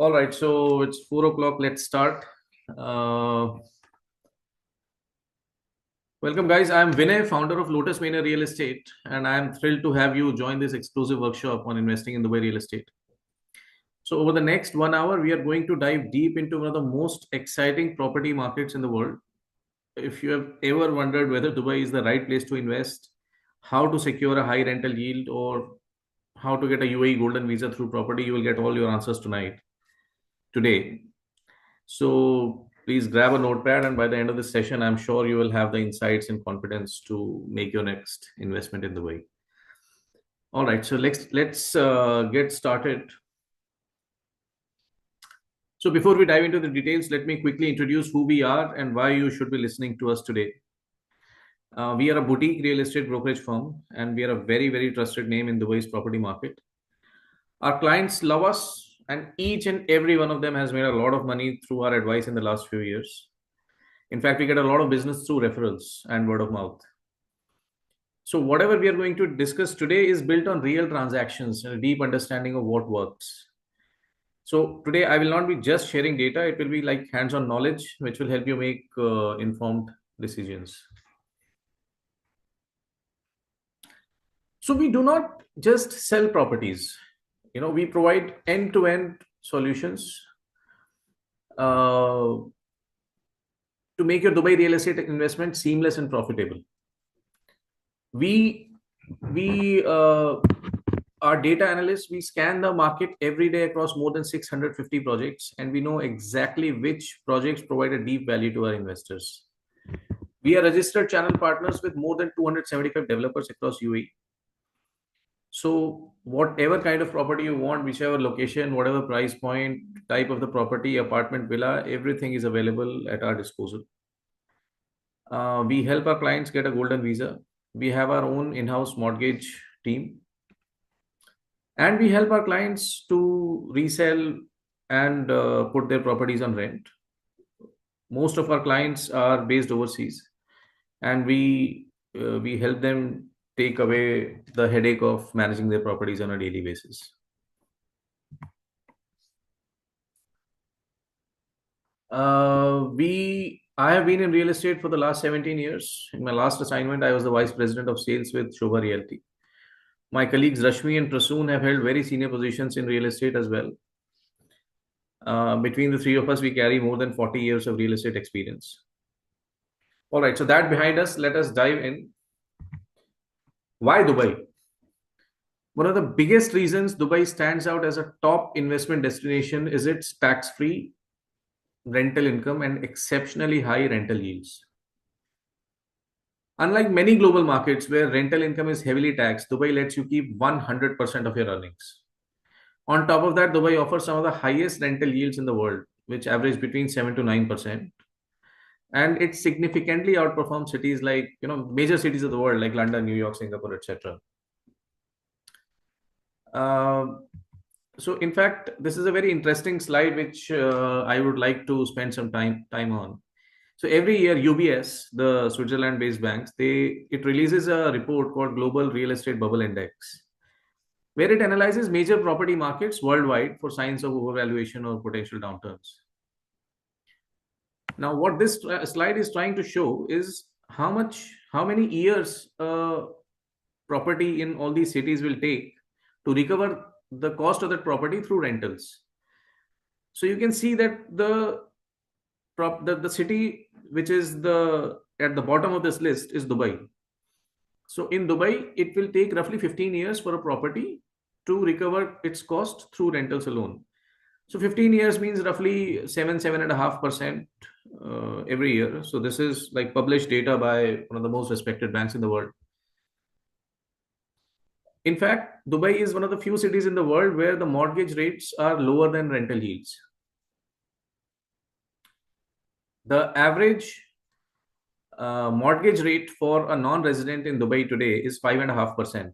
All right, so it's 4 o'clock. Let's start. Uh, Welcome, guys. I'm Vinay, founder of Lotus Mania Real Estate, and I'm thrilled to have you join this exclusive workshop on investing in Dubai real estate. So, over the next 1 hour, we are going to dive deep into one of the most exciting property markets in the world. If you have ever wondered whether Dubai is the right place to invest, how to secure a high rental yield, or how to get a UAE golden visa through property, you will get all your answers today. So please grab a notepad, and by the end of the session, I'm sure you will have the insights and confidence to make your next investment in the way. All right, so let's get started. So before we dive into the details, let me quickly introduce who we are and why you should be listening to us today. We are a boutique real estate brokerage firm, and we are a very trusted name in Dubai's property market. Our clients love us, and each and every one of them has made a lot of money through our advice in the last few years. In fact, we get a lot of business through referrals and word of mouth. So, whatever we are going to discuss today is built on real transactions and a deep understanding of what works. So, today I will not be just sharing data, it will be like hands on knowledge, which will help you make informed decisions. So, we do not just sell properties, we provide end to end solutions uh, to make your Dubai real estate investment seamless and profitable. We are data analysts. We scan the market every day across more than 650 projects, and we know exactly which projects provide a deep value to our investors. We are registered channel partners with more than 275 developers across UAE. So whatever kind of property you want, whichever location, whatever price point, type of the property, apartment, villa, everything is available at our disposal. We help our clients get a golden visa. We have our own in-house mortgage team, and we help our clients to resell and put their properties on rent. Most of our clients are based overseas, and we help them take away the headache of managing their properties on a daily basis. I have been in real estate for the last 17 years. In my last assignment, I was the vice president of sales with Shobha Realty. My colleagues Rashmi and Prasoon have held very senior positions in real estate as well. Between the three of us, we carry more than 40 years of real estate experience. All right, so that behind us, let us dive in. Why Dubai? One of the biggest reasons Dubai stands out as a top investment destination is its tax free rental income and exceptionally high rental yields. Unlike many global markets where rental income is heavily taxed, Dubai lets you keep 100% of your earnings. On top of that, Dubai offers some of the highest rental yields in the world, which average between 7 to 9%. And it significantly outperforms cities like, major cities of the world like London, New York, Singapore, etc. So in fact, this is a very interesting slide which I would like to spend some time on. So every year, UBS, the Switzerland-based banks, it releases a report called Global Real Estate Bubble Index, where it analyzes major property markets worldwide for signs of overvaluation or potential downturns. Now, what this slide is trying to show is how many years property in all these cities will take to recover the cost of that property through rentals. So you can see that the city which is at the bottom of this list is Dubai. So in Dubai, it will take roughly 15 years for a property to recover its cost through rentals alone. So 15 years means roughly 7.5% every year. So this is like published data by one of the most respected banks in the world. In fact, Dubai is one of the few cities in the world where the mortgage rates are lower than rental yields. The average mortgage rate for a non-resident in Dubai today is 5.5%,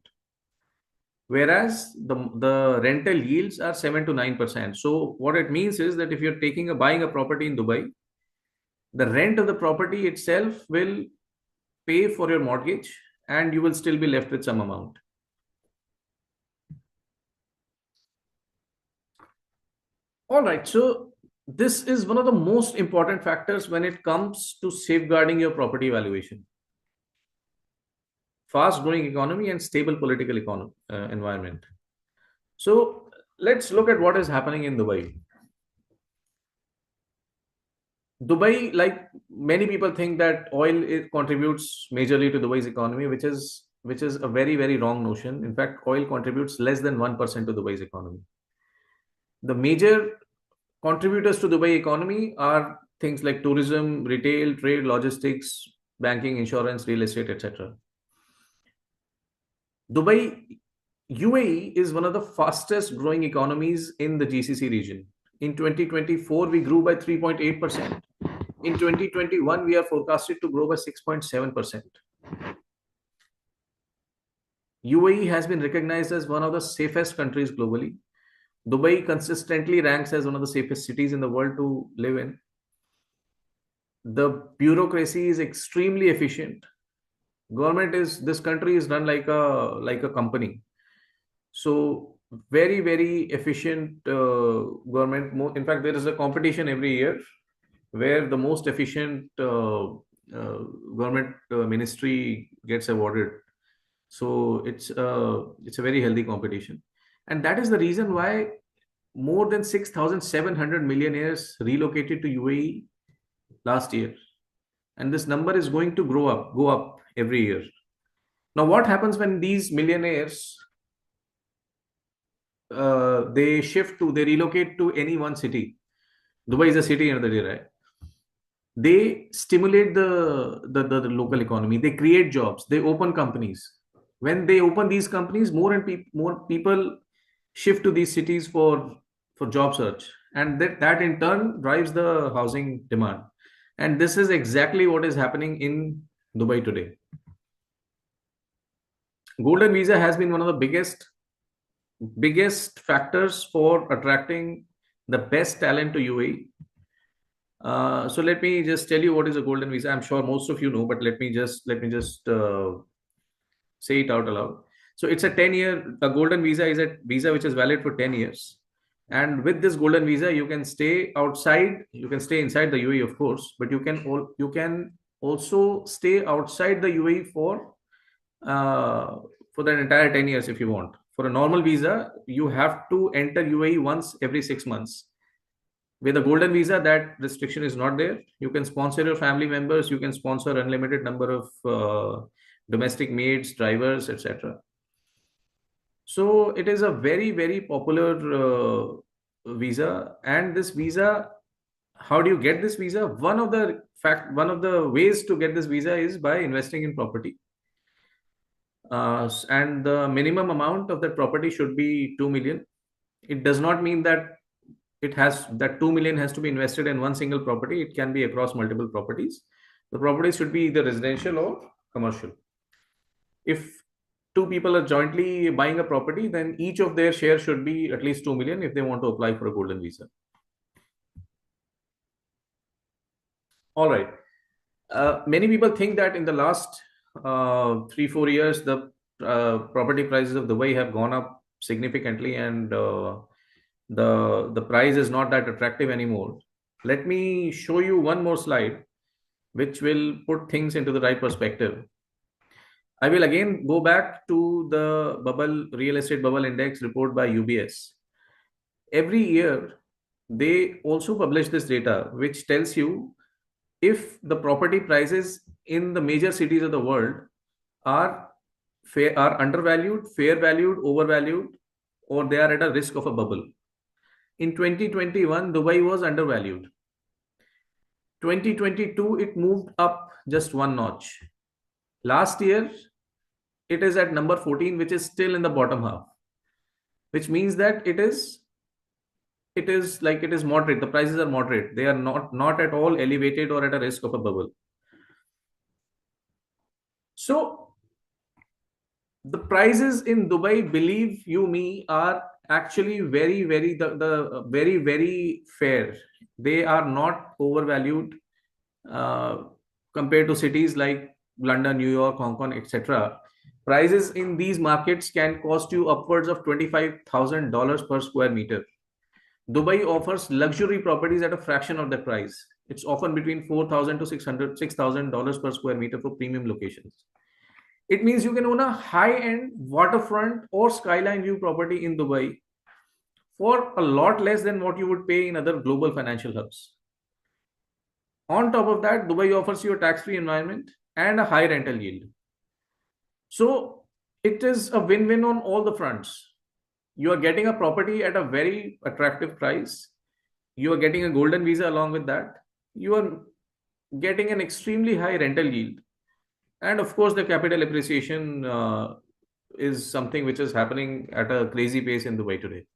whereas the rental yields are 7 to 9%. So what it means is that if you're buying a property in Dubai, the rent of the property itself will pay for your mortgage, and you will still be left with some amount. All right. So this is one of the most important factors when it comes to safeguarding your property valuation. Fast growing economy and stable political environment. So let's look at what is happening in Dubai. Dubai, like many people think that oil contributes majorly to Dubai's economy, which is a very, very wrong notion. In fact, oil contributes less than 1% to Dubai's economy. The major contributors to Dubai economy are things like tourism, retail, trade, logistics, banking, insurance, real estate, etc. Dubai, UAE is one of the fastest growing economies in the GCC region. In 2024, we grew by 3.8%. In 2021, we are forecasted to grow by 6.7%. UAE has been recognized as one of the safest countries globally. Dubai consistently ranks as one of the safest cities in the world to live in. The bureaucracy is extremely efficient. This country is run like a company. So very, very efficient government. In fact, there is a competition every year where the most efficient government ministry gets awarded. So it's a very healthy competition, and that is the reason why more than 6,700 millionaires relocated to UAE last year, and this number is going to go up every year. Now, what happens when these millionaires they relocate to any one city? Dubai is a city end of the day, right? They stimulate the local economy. They create jobs. They open companies. When they open these companies, more people shift to these cities for job search, and that in turn drives the housing demand. And this is exactly what is happening in Dubai today. Golden visa has been one of the biggest factors for attracting the best talent to UAE. So let me just tell you what is a golden visa. I'm sure most of you know, but let me just say it out aloud. So it's a 10-year. A golden visa is a visa which is valid for 10 years. And with this golden visa, you can stay outside. You can stay inside the UAE, of course, but you can also stay outside the UAE for that entire 10 years if you want. For a normal visa, you have to enter UAE once every 6 months. With a golden visa, that restriction is not there. You can sponsor your family members. You can sponsor unlimited number of domestic maids, drivers, etc. So it is a very, very popular visa. And this visa, how do you get this visa? One of the ways to get this visa is by investing in property. And the minimum amount of that property should be 2 million. It does not mean that it has that 2 million has to be invested in one single property. It can be across multiple properties. The properties should be either residential or commercial. If two people are jointly buying a property, then each of their share should be at least 2 million if they want to apply for a golden visa. All right. Many people think that in the last 3-4 years, the property prices of Dubai have gone up significantly, and the price is not that attractive anymore. Let me show you one more slide, which will put things into the right perspective. I will again go back to the real estate bubble index report by UBS. Every year, they also publish this data, which tells you if the property prices in the major cities of the world are are undervalued, fair valued, overvalued, or they are at a risk of a bubble. In 2021, Dubai was undervalued. 2022, it moved up just one notch. Last year, it is at number 14, which is still in the bottom half, which means that it is moderate. The prices are moderate. They are not at all elevated or at a risk of a bubble. So the prices in Dubai, believe you me, are actually very, very very, very fair. They are not overvalued compared to cities like London, New York, Hong Kong, etc. Prices in these markets can cost you upwards of $25,000 per square meter. Dubai offers luxury properties at a fraction of the price. It's often between 4,000 to $6,000 per square meter for premium locations. It means you can own a high-end waterfront or skyline view property in Dubai for a lot less than what you would pay in other global financial hubs. On top of that, Dubai offers you a tax-free environment and a high rental yield. So it is a win-win on all the fronts. You are getting a property at a very attractive price. You are getting a golden visa along with that. You are getting an extremely high rental yield. And of course, the capital appreciation is something which is happening at a crazy pace in Dubai today.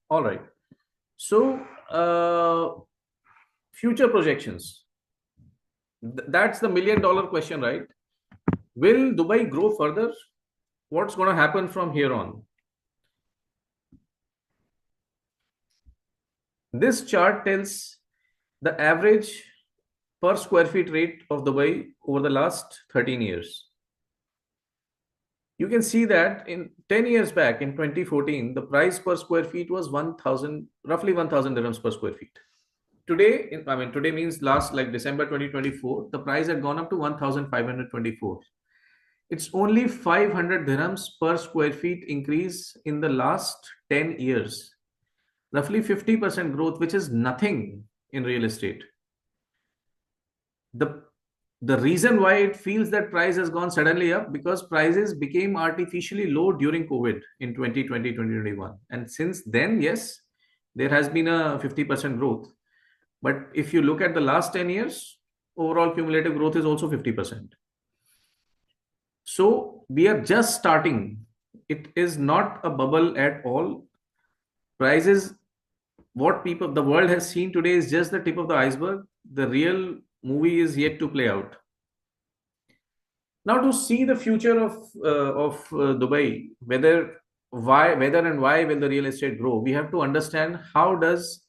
All right. So, future projections. That's the $1 million question, right? Will Dubai grow further? What's going to happen from here on? This chart tells the average per square feet rate of Dubai over the last 13 years. You can see that in 10 years back in 2014, the price per square feet was 1,000, roughly 1,000 dirhams per square feet. Today, today means last like December 2024, the price had gone up to 1,524. It's only 500 dirhams per square feet increase in the last 10 years. Roughly 50% growth, which is nothing in real estate. The reason why it feels that price has gone suddenly up because prices became artificially low during COVID in 2020, 2021. And since then, yes, there has been a 50% growth. But if you look at the last 10 years, overall cumulative growth is also 50%. So we are just starting. It is not a bubble at all. Prices, what people, the world has seen today is just the tip of the iceberg. The real movie is yet to play out. Now, to see the future of Dubai, whether and why will the real estate grow, we have to understand how does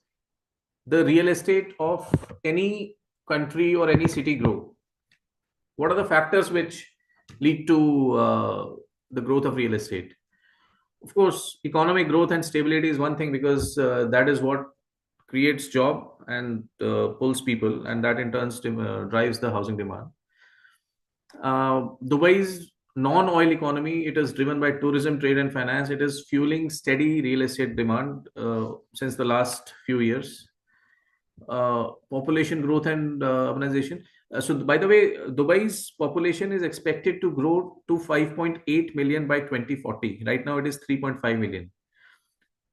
the real estate of any country or any city grow. What are the factors which lead to the growth of real estate? Of course, economic growth and stability is one thing because that is what creates job and pulls people, and that in turn drives the housing demand. Dubai's non-oil economy, it is driven by tourism, trade, and finance. It is fueling steady real estate demand since the last few years. Population growth and urbanization. So, by the way, Dubai's population is expected to grow to 5.8 million by 2040. Right now, it is 3.5 million.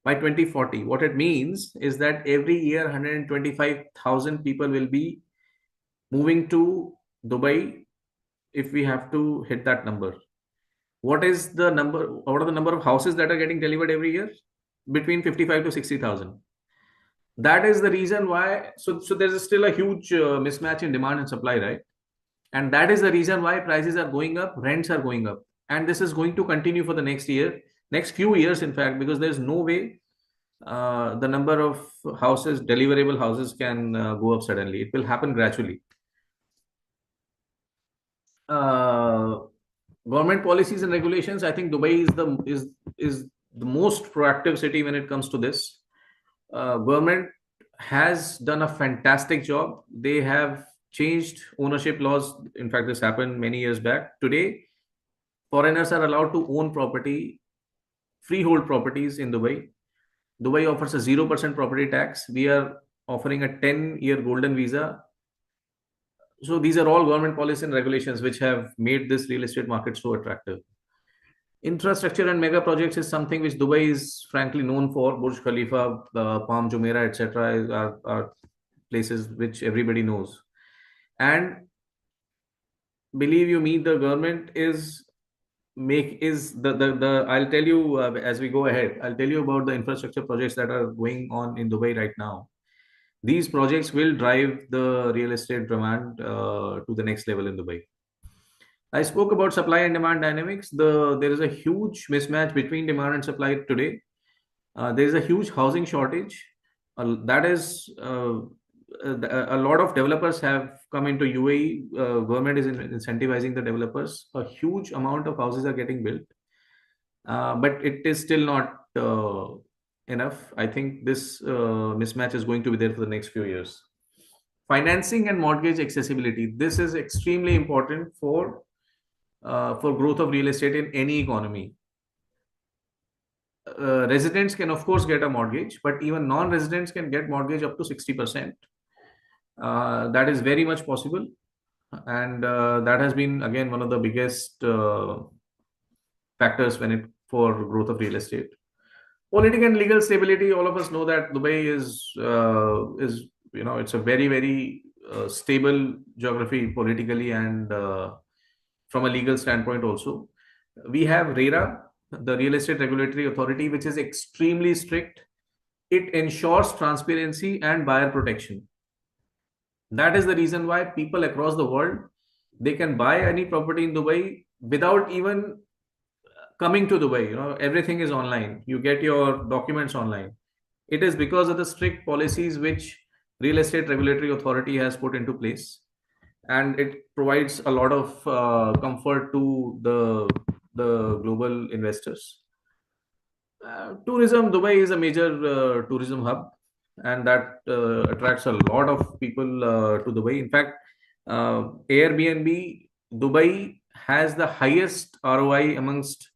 By 2040, what it means is that every year, 125,000 people will be moving to Dubai if we have to hit that number. What is the number? What are the number of houses that are getting delivered every year? Between 55 to 60,000. That is the reason why. So there's still a huge mismatch in demand and supply, right? And that is the reason why prices are going up, rents are going up, and this is going to continue for the next few years, in fact, because there's no way the number of houses, deliverable houses, can go up suddenly. It will happen gradually. Government policies and regulations. I think Dubai is the most proactive city when it comes to this. Government has done a fantastic job. They have changed ownership laws. In fact, this happened many years back. Today, foreigners are allowed to own property, freehold properties in Dubai. Dubai offers a 0% property tax. We are offering a 10-year golden visa. So these are all government policy and regulations which have made this real estate market so attractive. Infrastructure and mega projects is something which Dubai is frankly known for. Burj Khalifa, Palm Jumeirah, etc. Are places which everybody knows. And believe you me, the government is I'll tell you as we go ahead. I'll tell you about the infrastructure projects that are going on in Dubai right now. These projects will drive the real estate demand to the next level in Dubai. I spoke about supply and demand dynamics. There is a huge mismatch between demand and supply today. There is a huge housing shortage. That is a lot of developers have come into UAE. Government is incentivizing the developers. A huge amount of houses are getting built. but it is still not enough. I think this mismatch is going to be there for the next few years. Financing and mortgage accessibility. This is extremely important for growth of real estate in any economy. Residents can of course get a mortgage, but even non-residents can get mortgage up to 60%. That is very much possible, and that has been again one of the biggest factors when it for growth of real estate. Political and legal stability. All of us know that Dubai is it's a very stable geography politically and from a legal standpoint also. We have RERA, the Real Estate Regulatory Authority, which is extremely strict. It ensures transparency and buyer protection. That is the reason why people across the world, they can buy any property in Dubai without even coming to Dubai. Everything is online. You get your documents online. It is because of the strict policies which Real Estate Regulatory Authority has put into place, and it provides a lot of comfort to the global investors. Tourism. Dubai is a major tourism hub, and that attracts a lot of people to Dubai. In fact, Airbnb Dubai has the highest ROI amongst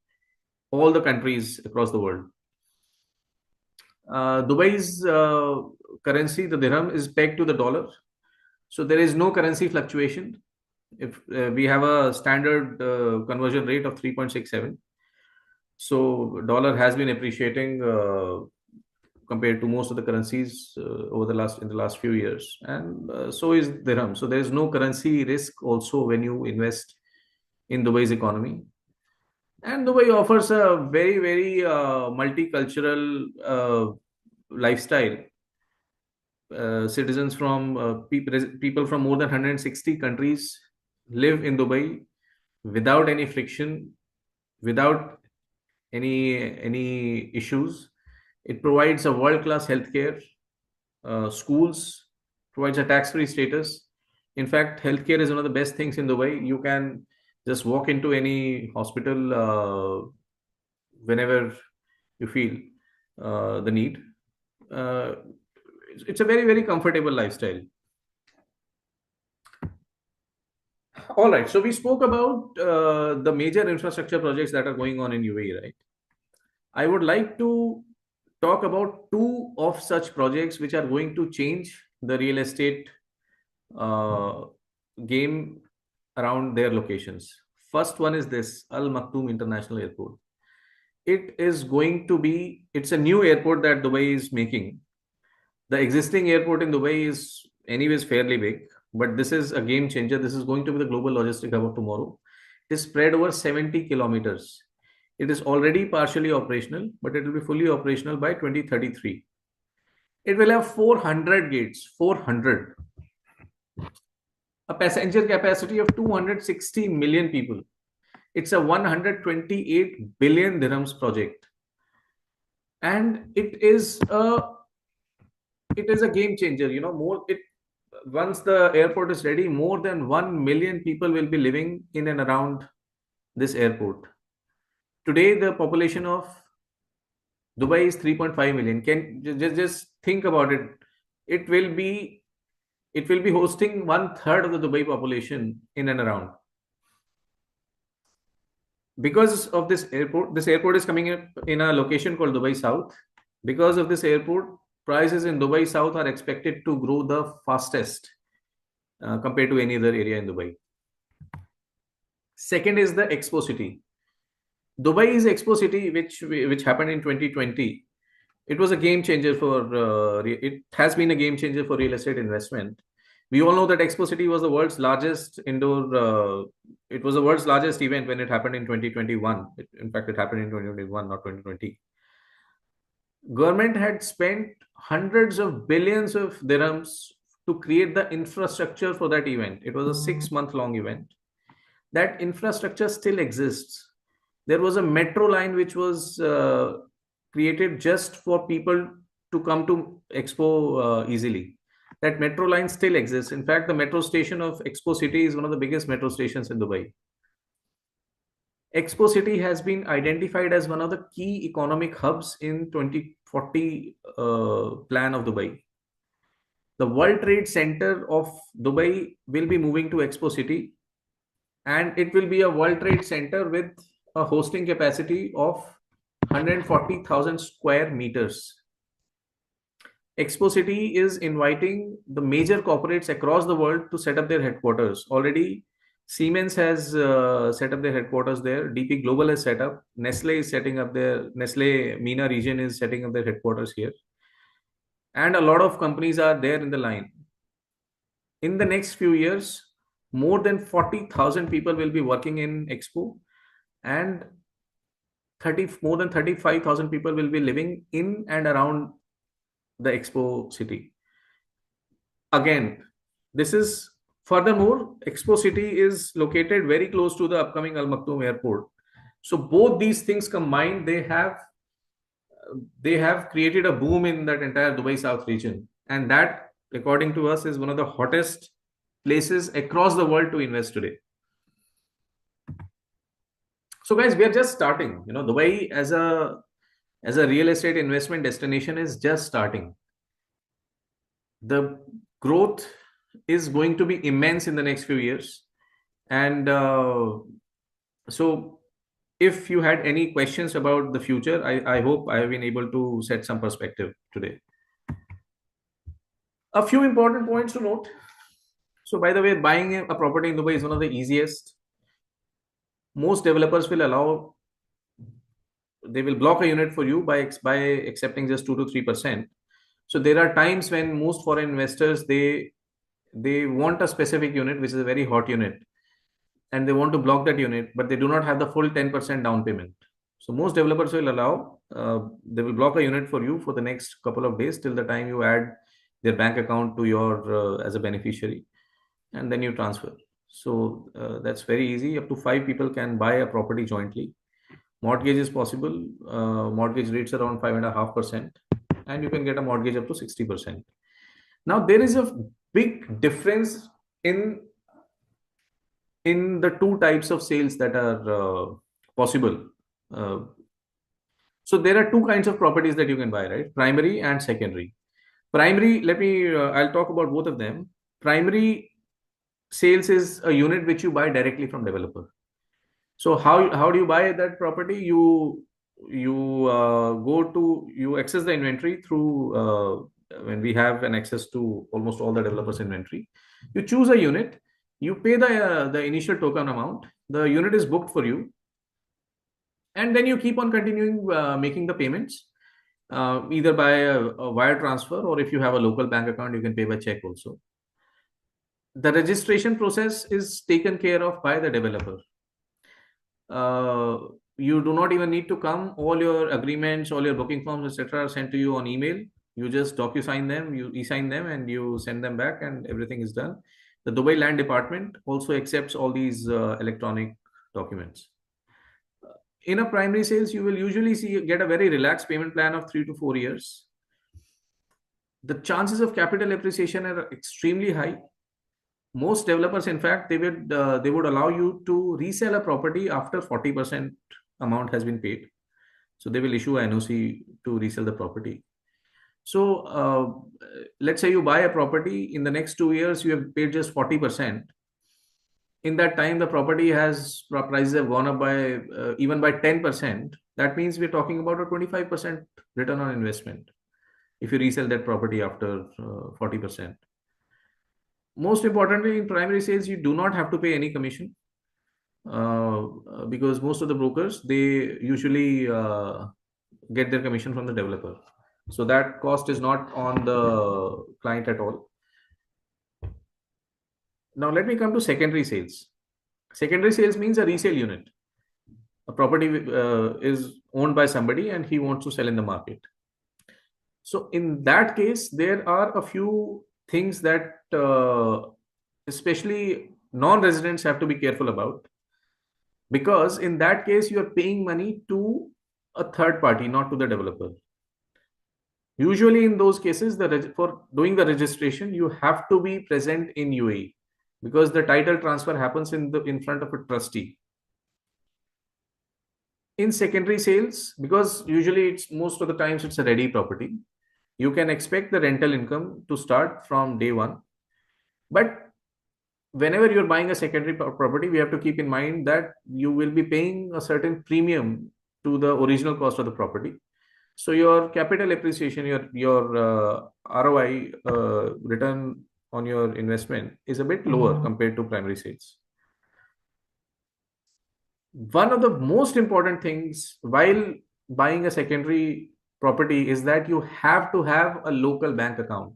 all the countries across the world. Dubai's currency, the dirham, is pegged to the dollar, so there is no currency fluctuation. If we have a standard conversion rate of 3.67, so dollar has been appreciating compared to most of the currencies over the last few years, and so is dirham. So there is no currency risk also when you invest in Dubai's economy. And Dubai offers a very multicultural lifestyle. Citizens from people from more than 160 countries live in Dubai without any friction, without any issues. It provides a world-class healthcare, schools, provides a tax-free status. In fact, healthcare is one of the best things in Dubai. You can just walk into any hospital whenever you feel the need. It's a very comfortable lifestyle. All right, so we spoke about the major infrastructure projects that are going on in UAE, right? I would like to talk about two of such projects which are going to change the real estate uh, game around their locations. First one is this Al Maktoum International Airport. It's a new airport that Dubai is making. The existing airport in Dubai is anyways fairly big, but this is a game changer. This is going to be the global logistic hub of tomorrow. It is spread over 70 kilometers. It is already partially operational, but it will be fully operational by 2033. It will have 400 gates, 400. A passenger capacity of 260 million people. It's a 128 billion dirhams project. And it is a game changer. Once the airport is ready, more than 1 million people will be living in and around this airport. Today, the population of Dubai is 3.5 million. Can just think about it. It will be hosting 1/3 of the Dubai population in and around. Because of this airport is coming in a location called Dubai South. Because of this airport, prices in Dubai South are expected to grow the fastest compared to any other area in Dubai. Second is the Expo City. Dubai's Expo City, which happened in 2020, it was a game changer it has been a game changer for real estate investment. We all know that Expo City was the world's largest it was the world's largest event when it happened in 2021. In fact, it happened in 2021, not 2020. Government had spent hundreds of billions of dirhams to create the infrastructure for that event. It was a 6-month long event. That infrastructure still exists. There was a metro line which was created just for people to come to Expo easily. That metro line still exists. In fact, the metro station of Expo City is one of the biggest metro stations in Dubai. Expo City has been identified as one of the key economic hubs in 2040 plan of Dubai. The World Trade Center of Dubai will be moving to Expo City, and it will be a World Trade Center with a hosting capacity of 140,000 square meters. Expo City is inviting the major corporates across the world to set up their headquarters. Already, Siemens has set up their headquarters there. DP Global has set up. Nestle is setting up their Nestle MENA region is setting up their headquarters here, and a lot of companies are there in the line. In the next few years, more than 40,000 people will be working in Expo, and more than 35,000 people will be living in and around the Expo City. Again, this is furthermore, Expo City is located very close to the upcoming Al Maktoum Airport. So both these things combined, they have created a boom in that entire Dubai South region, and that, according to us, is one of the hottest places across the world to invest today. So, guys, we are just starting. Dubai as a real estate investment destination is just starting. The growth is going to be immense in the next few years, and so if you had any questions about the future, I hope I have been able to set some perspective today. A few important points to note. So, by the way, buying a property in Dubai is one of the easiest. Most developers they will block a unit for you by accepting just 2 to 3%. So there are times when most foreign investors they want a specific unit which is a very hot unit, and they want to block that unit, but they do not have the full 10% down payment. So most developers will allow they will block a unit for you for the next couple of days till the time you add their bank account to your as a beneficiary, and then you transfer. So that's very easy. Up to 5 people can buy a property jointly. Mortgage is possible. Mortgage rates around 5.5%, and you can get a mortgage up to 60%. Now there is a big difference in the two types of sales that are possible. Uh, so there are two kinds of properties that you can buy, right? Primary and secondary. Primary, I'll talk about both of them. Primary sales is a unit which you buy directly from developer. So how do you buy that property? You access the inventory through when we have an access to almost all the developers' inventory. You choose a unit, you pay the initial token amount, the unit is booked for you, and then you keep on continuing making the payments either by a wire transfer, or if you have a local bank account, you can pay by check also. The registration process is taken care of by the developer. You do not even need to come. All your agreements, all your booking forms, etc., are sent to you on email. You just docu-sign them, you e-sign them, and you send them back, and everything is done. The Dubai Land Department also accepts all these electronic documents. In a primary sales, you will usually get a very relaxed payment plan of 3 to 4 years. The chances of capital appreciation are extremely high. Most developers, in fact, they would allow you to resell a property after 40% amount has been paid. So they will issue an NOC to resell the property. So let's say you buy a property, in the next 2 years you have paid just 40%. In that time, the property prices have gone up by even by 10%. That means we're talking about a 25% return on investment if you resell that property after 40%. Most importantly, in primary sales, you do not have to pay any commission because most of the brokers, they usually get their commission from the developer. So that cost is not on the client at all. Now let me come to secondary sales. Secondary sales means a resale unit. A property is owned by somebody and he wants to sell in the market. So in that case, there are a few things that especially non-residents have to be careful about, because in that case you are paying money to a third party, not to the developer. Usually in those cases, for doing the registration, you have to be present in UAE because the title transfer happens in front of a trustee. in secondary sales, because usually it's most of the times it's a ready property, you can expect the rental income to start from day one. But whenever you're buying a secondary property, we have to keep in mind that you will be paying a certain premium to the original cost of the property. So your capital appreciation, your ROI, return on your investment, is a bit lower compared to primary sales. One of the most important things while buying a secondary property is that you have to have a local bank account.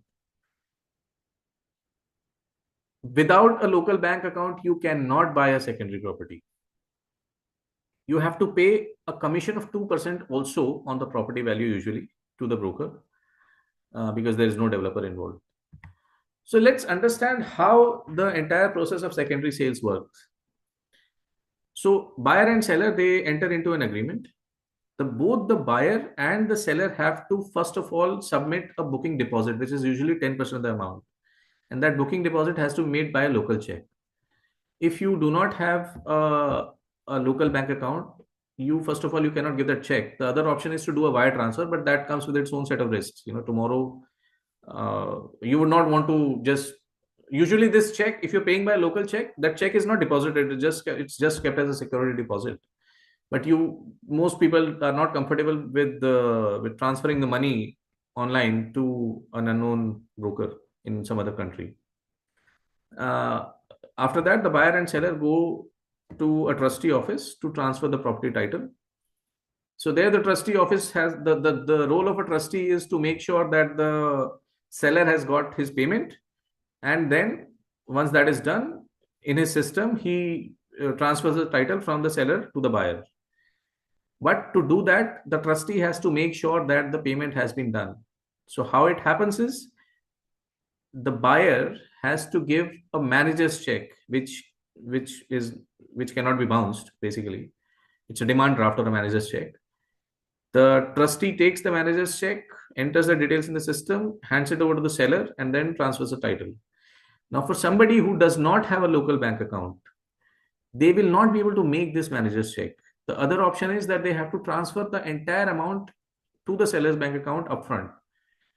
Without a local bank account, you cannot buy a secondary property. You have to pay a commission of 2% also on the property value, usually to the broker, because there is no developer involved. So let's understand how the entire process of secondary sales works. So buyer and seller, they enter into an agreement. Both the buyer and the seller have to first of all submit a booking deposit, which is usually 10% of the amount. And that booking deposit has to be made by a local check. If you do not have a local bank account, you first of all, you cannot give that check. The other option is to do a wire transfer, but that comes with its own set of risks. Tomorrow you would not want to just, usually this check, if you're paying by a local check, that check is not deposited, it's just kept as a security deposit. But most people are not comfortable with transferring the money online to an unknown broker in some other country. After that, the buyer and seller go to a trustee office to transfer the property title. So there, the trustee office has the role of a trustee is to make sure that the seller has got his payment, and then once that is done in his system, he transfers the title from the seller to the buyer. But to do that, the trustee has to make sure that the payment has been done. So how it happens is the buyer has to give a manager's check, which cannot be bounced. Basically, it's a demand draft or a manager's check. The trustee takes the manager's check, enters the details in the system, hands it over to the seller, and then transfers the title. Now, for somebody who does not have a local bank account, they will not be able to make this manager's check. The other option is that they have to transfer the entire amount to the seller's bank account upfront,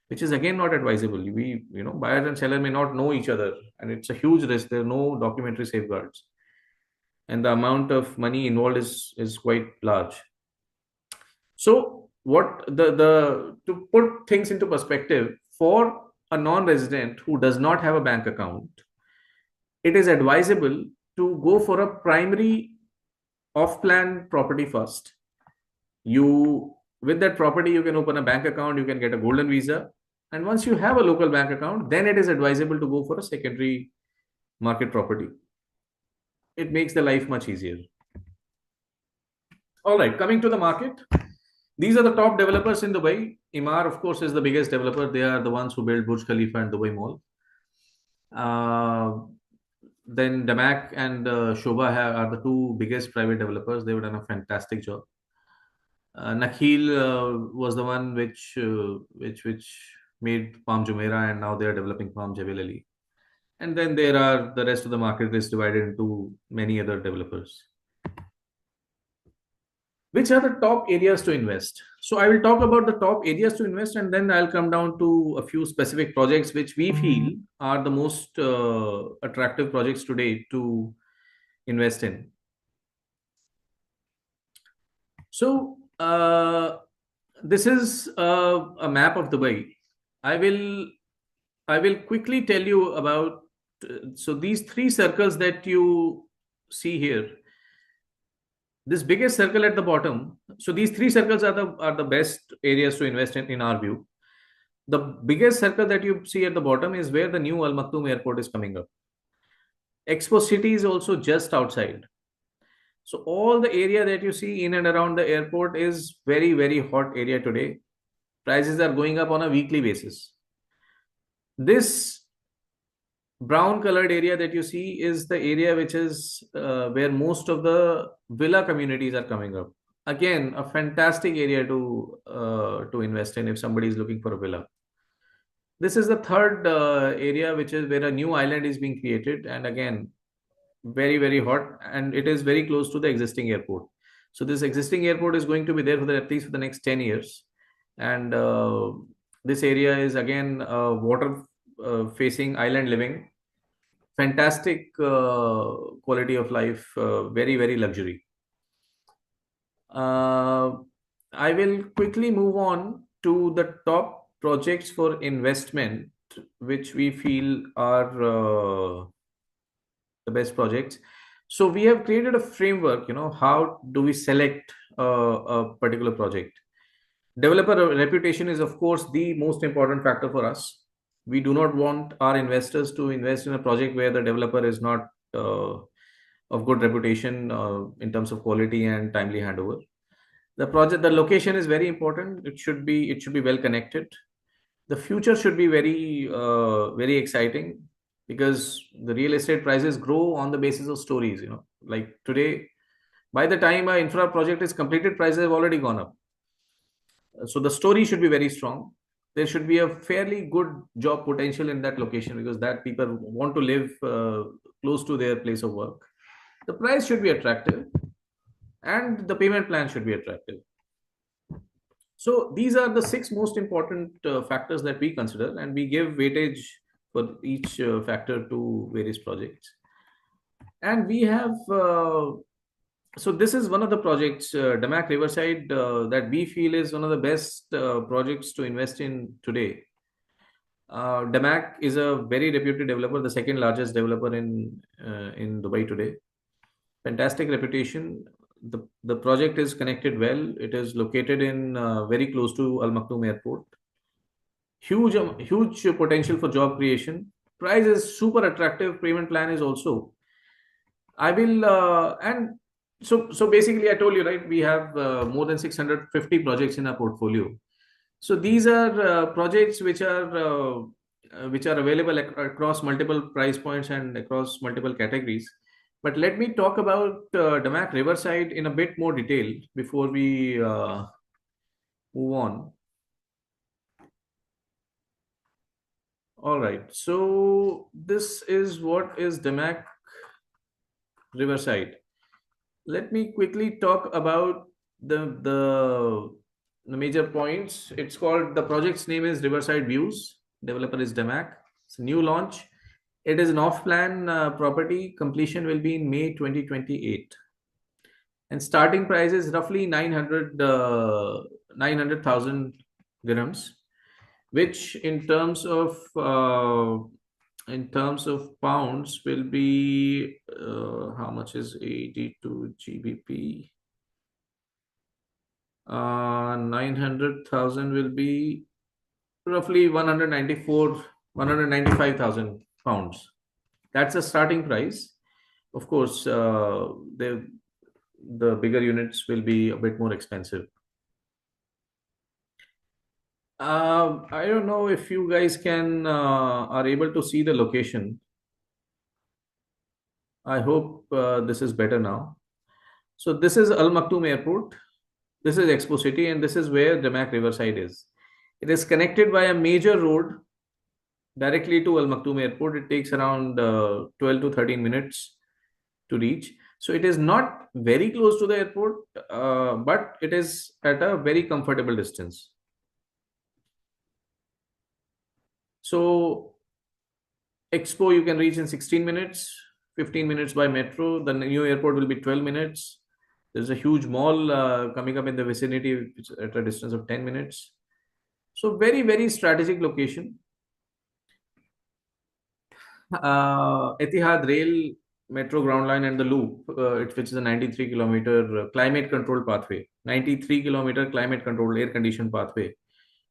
which is again not advisable. Buyer and seller may not know each other, and it's a huge risk. There are no documentary safeguards, and the amount of money involved is quite large. So what to put things into perspective, for a non-resident who does not have a bank account, it is advisable to go for a primary off-plan property first. With that property, you can open a bank account, you can get a golden visa, and once you have a local bank account, then it is advisable to go for a secondary market property. It makes the life much easier. All right, coming to the market. These are the top developers in Dubai. Emaar, of course, is the biggest developer. They are the ones who built Burj Khalifa and Dubai Mall. Then Damac and Shobha are the two biggest private developers. They've done a fantastic job. Nakheel was the one which made Palm Jumeirah, and now they are developing Palm Jebel Ali. And then there are the rest of the market is divided into many other developers. Which are the top areas to invest? So I will talk about the top areas to invest, and then I'll come down to a few specific projects which we feel are the most attractive projects today to invest in. So this is a map of Dubai. I will quickly tell you about. So these three circles that you see here. This biggest circle at the bottom. So these three circles are the best areas to invest in our view. The biggest circle that you see at the bottom is where the new Al Maktoum airport is coming up. Expo City is also just outside. So all the area that you see in and around the airport is very, very hot area today. Prices are going up on a weekly basis. This brown colored area that you see is the area which is where most of the villa communities are coming up. Again, a fantastic area to invest in if somebody is looking for a villa. This is the third area, which is where a new island is being created, and again, very, very hot, and it is very close to the existing airport. So this existing airport is going to be there for at least for the next 10 years. And this area is again water facing island living, fantastic quality of life, very, very luxury. Uh, I will quickly move on to the top projects for investment, which we feel are the best projects. So we have created a framework. How do we select a particular project? Developer reputation is, of course, the most important factor for us. We do not want our investors to invest in a project where the developer is not uh, of good reputation in terms of quality and timely handover. The location is very important. It should be well connected. The future should be very exciting, because the real estate prices grow on the basis of stories. Like today, by the time our infra project is completed, prices have already gone up. So the story should be very strong. There should be a fairly good job potential in that location, because that people want to live close to their place of work. The price should be attractive, and the payment plan should be attractive. So these are the six most important factors that we consider, and we give weightage for each factor to various projects. And we have so this is one of the projects, Damac Riverside, that we feel is one of the best projects to invest in today. Damac is a very reputed developer, the second largest developer in Dubai today. Fantastic reputation. The project is connected well. It is located in very close to Al Maktoum Airport. Huge potential for job creation. Price is super attractive. Payment plan is also. I will and so basically I told you, right, we have more than 650 projects in our portfolio. So these are projects which are available across multiple price points and across multiple categories. But let me talk about Damac Riverside in a bit more detail before we move on. All right. So this is what is Damac Riverside. Let me quickly talk about the major points. It's called, the project's name is Riverside Views. Developer is Damac. It's a new launch. It is an off-plan property. Completion will be in May 2028. And starting price is roughly 900,000 dirhams, which in terms of pounds will be how much is 82 GBP? 900,000 will be roughly 195,000 pounds. That's the starting price. Of course, the bigger units will be a bit more expensive. I don't know if you guys are able to see the location. I hope this is better now. So this is Al Maktoum Airport. This is Expo City, and this is where Damac Riverside is. It is connected by a major road directly to Al Maktoum Airport. It takes around 12 to 13 minutes to reach. So it is not very close to the airport, but it is at a very comfortable distance. So Expo you can reach in 16 minutes, 15 minutes by metro. The new airport will be 12 minutes. There's a huge mall coming up in the vicinity, which is at a distance of 10 minutes. So very, very strategic location. Etihad Rail Metro Ground Line and the Loop, which is a 93-kilometer climate controlled pathway, 93-kilometer climate controlled air conditioned pathway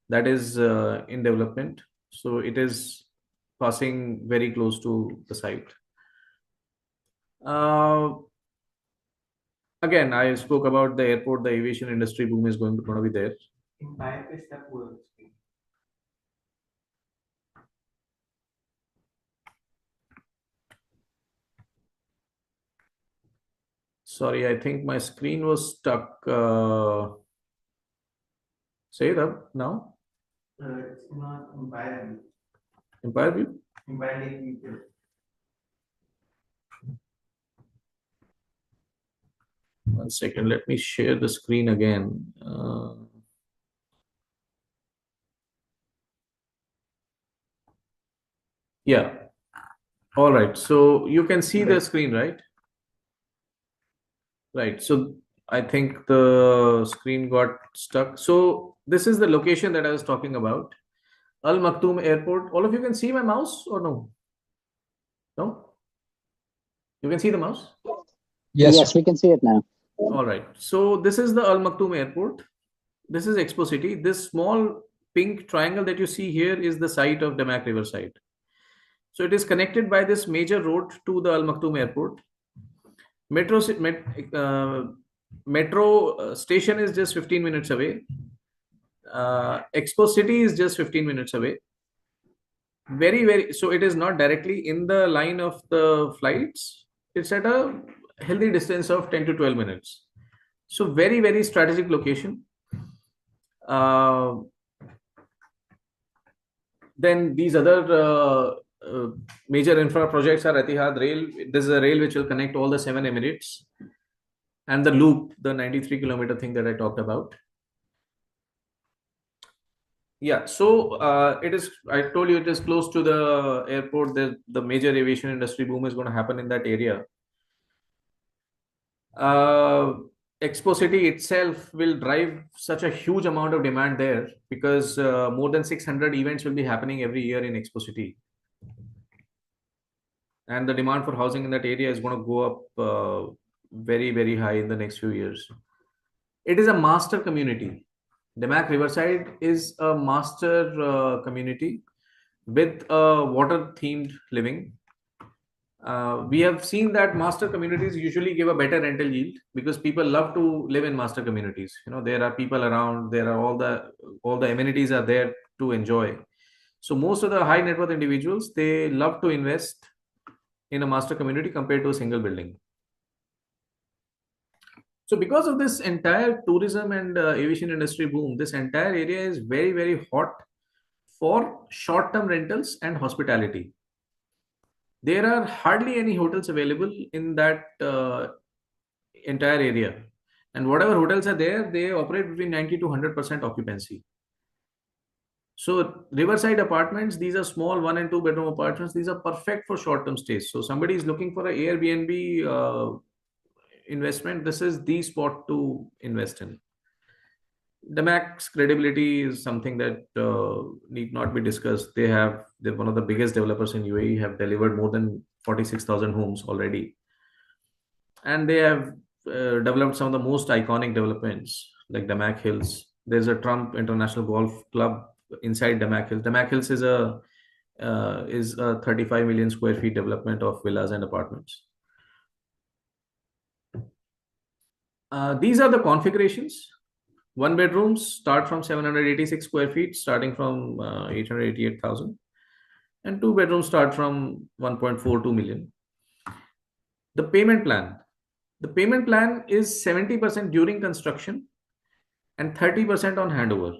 that is in development. So it is passing very close to the site. Again, I spoke about the airport, the aviation industry boom is going to be there. Sorry, I think my screen was stuck. Say it up now. It's not Empire View. Empire View? Empire Lake View. One second, let me share the screen again. Yeah. All right. So you can see the screen, right? Right. So I think the screen got stuck. So this is the location that I was talking about. Al Maktoum Airport. All of you can see my mouse or no? No? You can see the mouse? Yes, Yes, sir. we can see it now. All right. So this is the Al Maktoum Airport. This is Expo City. This small pink triangle that you see here is the site of Damac Riverside. So it is connected by this major road to the Al Maktoum Airport. Metro station is just 15 minutes away. Expo City is just 15 minutes away. So it is not directly in the line of the flights. It's at a healthy distance of 10 to 12 minutes. So very strategic location. Then these other major infra projects are Etihad Rail. This is a rail which will connect all the 7 Emirates, and the loop, the 93-kilometer thing that I talked about. Yeah, so it is. I told you it is close to the airport. The major aviation industry boom is going to happen in that area. Expo City itself will drive such a huge amount of demand there because more than 600 events will be happening every year in Expo City. And the demand for housing in that area is going to go up very high in the next few years. It is a master community. Damac Riverside is a master community with water-themed living. We have seen that master communities usually give a better rental yield because people love to live in master communities. You know, there are people around, there are all the amenities are there to enjoy. So most of the high net worth individuals, they love to invest in a master community compared to a single building. So because of this entire tourism and aviation industry boom, this entire area is very hot for short-term rentals and hospitality. There are hardly any hotels available in that entire area. And whatever hotels are there, they operate between 90 to 100% occupancy. So Riverside apartments, these are small 1 and 2 bedroom apartments. These are perfect for short-term stays. So somebody is looking for an Airbnb investment. This is the spot to invest in. Damac's credibility is something that need not be discussed. They're one of the biggest developers in UAE, have delivered more than 46,000 homes already. And they have developed some of the most iconic developments like Damac Hills. There's a Trump International Golf Club inside Damac Hills. Damac Hills is a 35 million square feet development of villas and apartments. These are the configurations. 1 bedrooms start from 786 square feet, starting from 888,000, and 2 bedrooms start from 1.42 million. The payment plan. The payment plan is 70% during construction and 30% on handover.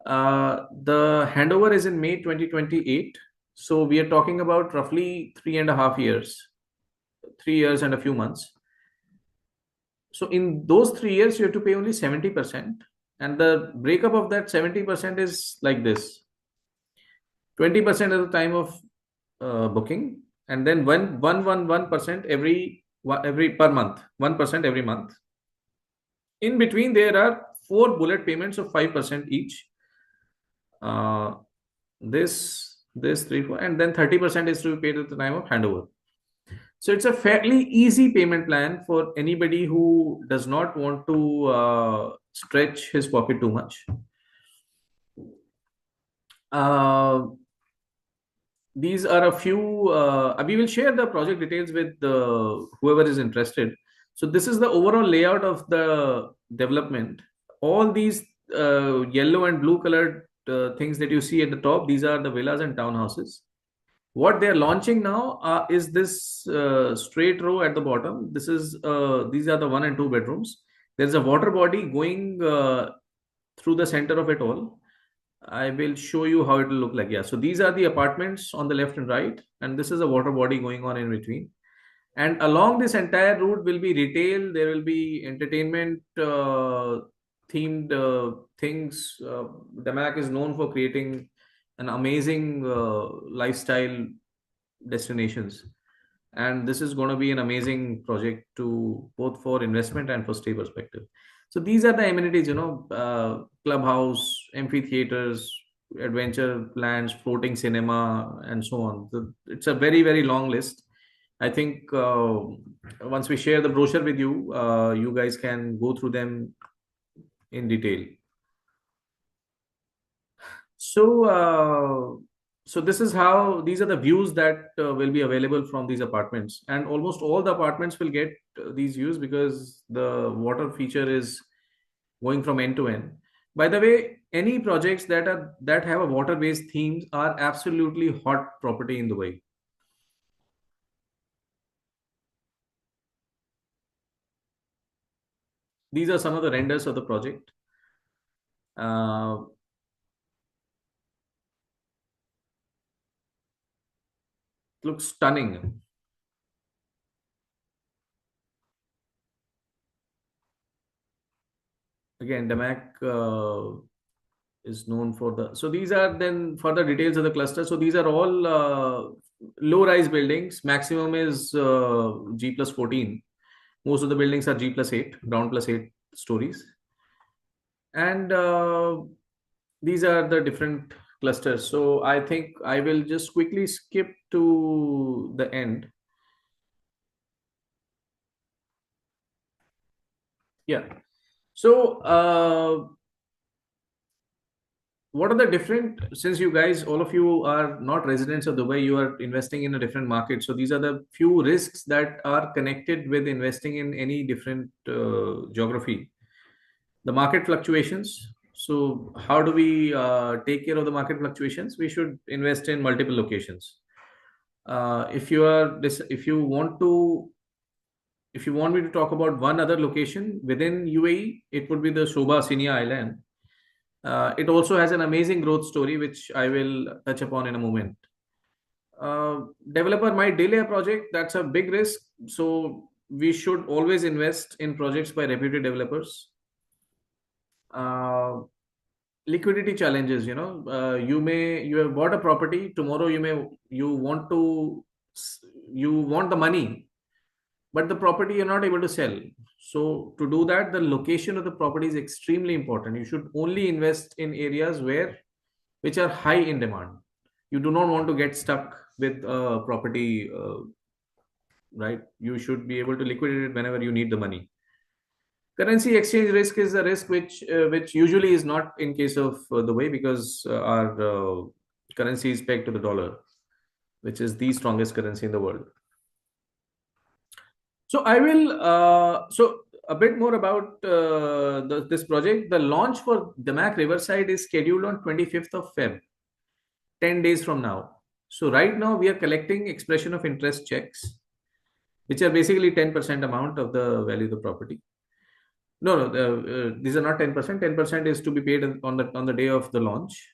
The handover is in May 2028. So we are talking about roughly 3.5 years, 3 years and a few months. So in those 3 years, you have to pay only 70%. And the breakup of that 70% is like this. 20% at the time of booking, and then 1% every per month, 1% every month. In between, there are 4 bullet payments of 5% each. This 3, 4, and then 30% is to be paid at the time of handover. So it's a fairly easy payment plan for anybody who does not want to stretch his pocket too much. These are a few, we will share the project details with whoever is interested. So this is the overall layout of the development. All these yellow and blue colored things that you see at the top, these are the villas and townhouses. What they're launching now is this straight row at the bottom. These are the 1 and 2 bedrooms. There's a water body going through the center of it all. I will show you how it will look like. Yeah. So these are the apartments on the left and right, and this is a water body going on in between. And along this entire route will be retail, there will be entertainment themed things. Damac is known for creating an amazing lifestyle destinations. And this is going to be an amazing project to both for investment and for stay perspective. So these are the amenities, clubhouse, amphitheaters, adventure lands, floating cinema, and so on. It's a very, very long list. I think once we share the brochure with you, you guys can go through them in detail. So, so this is how these are the views that will be available from these apartments, and almost all the apartments will get these views because the water feature is going from end to end. By the way, any projects that have a water-based themes are absolutely hot property in Dubai. These are some of the renders of the project. Uh, looks stunning. Again, Damac is known for the. So these are then further details of the cluster. So these are all low-rise buildings. Maximum is G plus 14. Most of the buildings are G plus 8, ground plus 8 stories. And these are the different clusters. So I think I will just quickly skip to the end. Yeah. So what are the different, since you guys, all of you are not residents of Dubai, you are investing in a different market. So these are the few risks that are connected with investing in any different geography. The market fluctuations. So how do we take care of the market fluctuations? We should invest in multiple locations. If you are this, if you want me to talk about one other location within UAE, it would be the Shoba Sinia Island. It also has an amazing growth story, which I will touch upon in a moment. Developer might delay a project, that's a big risk. So we should always invest in projects by reputed developers. Uh, Liquidity challenges, you have bought a property, tomorrow you want to, you want the money, but the property you're not able to sell. So to do that, the location of the property is extremely important. You should only invest in areas which are high in demand. You do not want to get stuck with a property, right? You should be able to liquidate it whenever you need the money. Currency exchange risk is a risk which usually is not in case of Dubai, because our currency is pegged to the dollar, which is the strongest currency in the world. So I will so a bit more about this project. The launch for Damac Riverside is scheduled on 25th of Feb, 10 days from now. So right now we are collecting expression of interest checks, which are basically 10% amount of the value of the property. No, these are not 10%. 10% is to be paid on the day of the launch.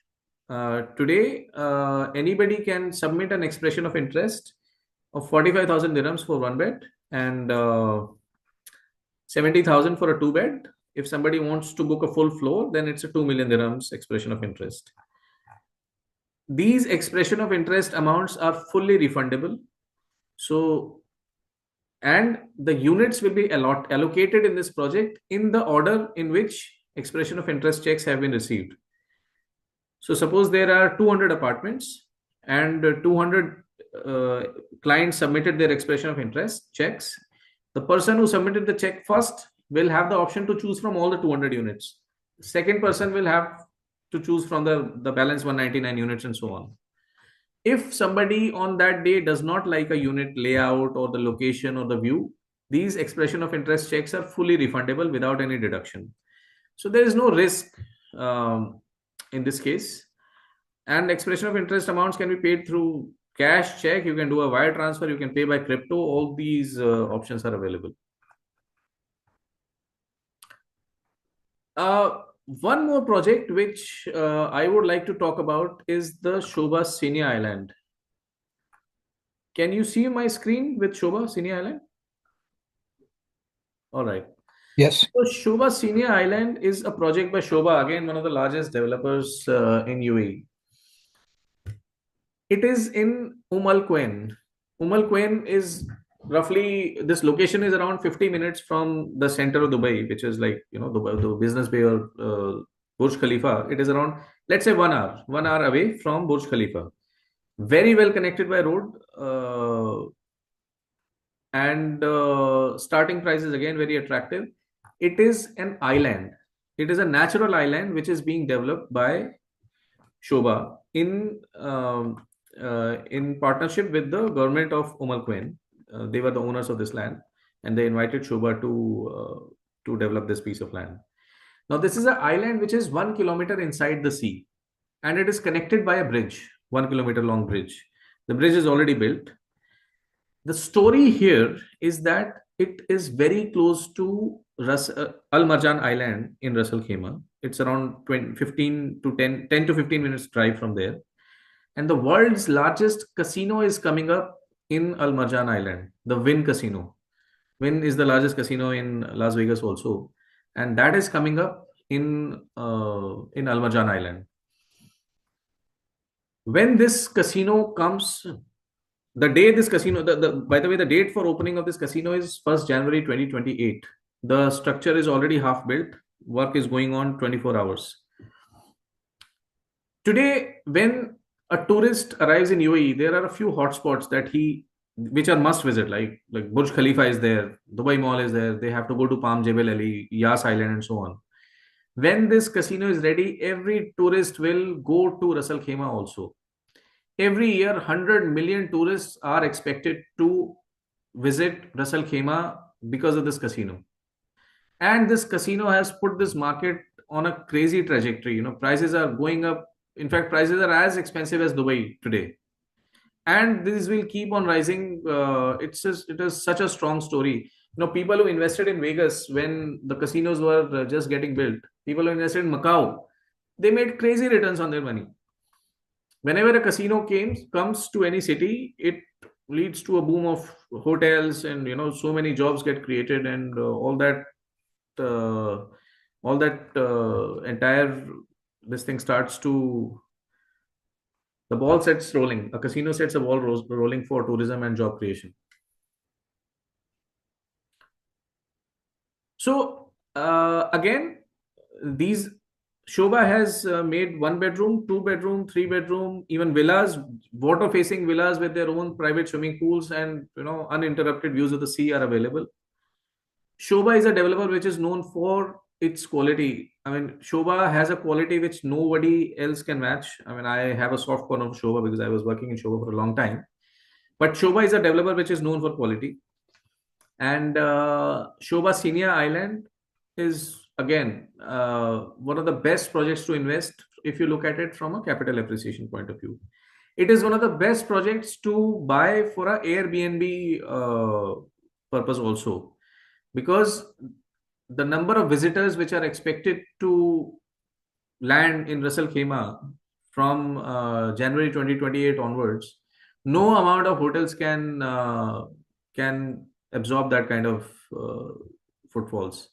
Today, anybody can submit an expression of interest of 45,000 dirhams for one bed and 70,000 for a two bed. If somebody wants to book a full floor, then it's a 2 million dirhams expression of interest. These expression of interest amounts are fully refundable. So, and the units will be allocated in this project in the order in which expression of interest checks have been received. So suppose there are 200 apartments and 200 clients submitted their expression of interest checks. The person who submitted the check first will have the option to choose from all the 200 units. Second person will have to choose from the balance 199 units and so on. If somebody on that day does not like a unit layout or the location or the view, these expression of interest checks are fully refundable without any deduction. So there is no risk in this case. And expression of interest amounts can be paid through cash, check, you can do a wire transfer, you can pay by crypto. All these options are available. One more project which I would like to talk about is the Shoba Sinia Island. Can you see my screen with Shobha Senior Island? All right. Yes. So Shobha Senior Island is a project by Shobha, again one of the largest developers in UAE. It is in Al Quwain. Al Quwain is roughly, this location is around 50 minutes from the center of Dubai, which is like, Dubai, the business bay or Burj Khalifa. It is around, let's say 1 hour away from Burj Khalifa. Very well connected by road. And starting price is again very attractive. It is an island. It is a natural island which is being developed by Shobha in partnership with the government of Al Quwain. They were the owners of this land, and they invited Shobha to develop this piece of land. Now, this is an island which is 1 kilometer inside the sea, and it is connected by a bridge, 1 kilometer long bridge. The bridge is already built. The story here is that it is very close to Al Marjan Island in Ras Al Khaimah. It's around 10 to 15 minutes drive from there. And the world's largest casino is coming up in Al Marjan Island, the Wynn Casino. Wynn is the largest casino in Las Vegas also. And that is coming up in Al Marjan Island. When this casino comes, the day this casino, by the way, the date for opening of this casino is 1st January 2028. The structure is already half built. Work is going on 24 hours. Today, when a tourist arrives in UAE, there are a few hotspots which are must visit, like Burj Khalifa is there, Dubai Mall is there. They have to go to Palm Jebel Ali, Yas Island, and so on. When this casino is ready, every tourist will go to Ras Al Khaimah also. Every year, 100 million tourists are expected to visit Ras Al Khaimah because of this casino. And this casino has put this market on a crazy trajectory. Prices are going up. In fact, prices are as expensive as Dubai today. And this will keep on rising. It is such a strong story. People who invested in Vegas when the casinos were just getting built, people who invested in Macau, they made crazy returns on their money. Whenever a casino comes to any city, it leads to a boom of hotels, and so many jobs get created, and all that entire this thing starts to, the ball sets rolling. A casino sets a ball rolling for tourism and job creation. So again, these Shobha has made 1 bedroom, 2 bedroom, 3 bedroom, even villas, water facing villas with their own private swimming pools, and uninterrupted views of the sea are available. Shobha is a developer which is known for its quality. I mean, Shobha has a quality which nobody else can match. I mean, I have a soft corner of Shobha because I was working in Shobha for a long time. But Shobha is a developer which is known for quality. And Shobha Senior Island is, again, one of the best projects to invest if you look at it from a capital appreciation point of view. It is one of the best projects to buy for an Airbnb purpose also, because the number of visitors which are expected to land in Ras Al Khaimah from January 2028 onwards, no amount of hotels can absorb that kind of footfalls.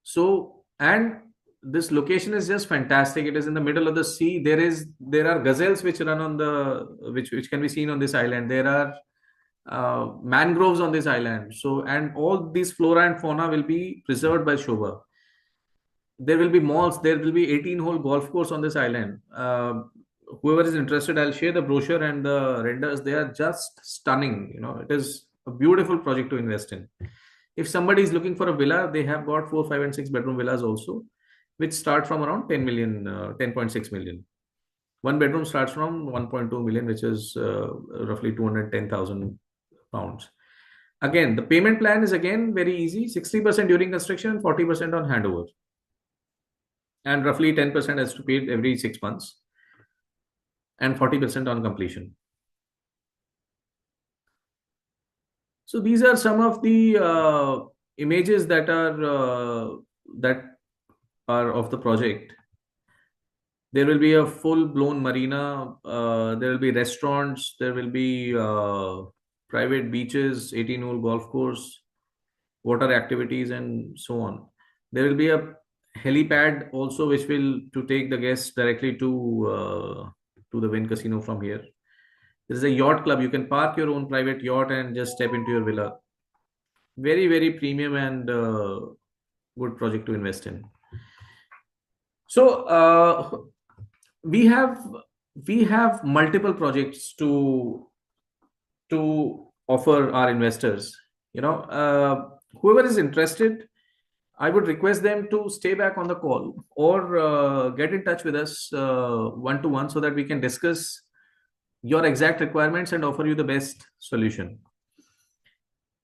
So, and this location is just fantastic. It is in the middle of the sea. There are gazelles which run on which can be seen on this island. There are mangroves on this island. So, and all these flora and fauna will be preserved by Shobha. There will be malls. There will be 18-hole golf course on this island. Whoever is interested, I'll share the brochure and the renders. They are just stunning. It is a beautiful project to invest in. If somebody is looking for a villa, they have got 4, 5, and 6 bedroom villas also, which start from around 10 million, 10.6 million. 1 bedroom starts from 1.2 million, which is roughly 210,000 pounds. Again, the payment plan is again very easy: 60% during construction, 40% on handover, and roughly 10% has to be paid every 6 months, and 40% on completion. So these are some of the images that are of the project. There will be a full-blown marina. There will be restaurants. There will be private beaches, 18-hole golf course, water activities, and so on. There will be a helipad also, which will to take the guests directly to the Wynn Casino from here. This is a yacht club. You can park your own private yacht and just step into your villa. Very, very premium and good project to invest in. So we have multiple projects to offer our investors. Whoever is interested, I would request them to stay back on the call or get in touch with us one to one so that we can discuss your exact requirements and offer you the best solution.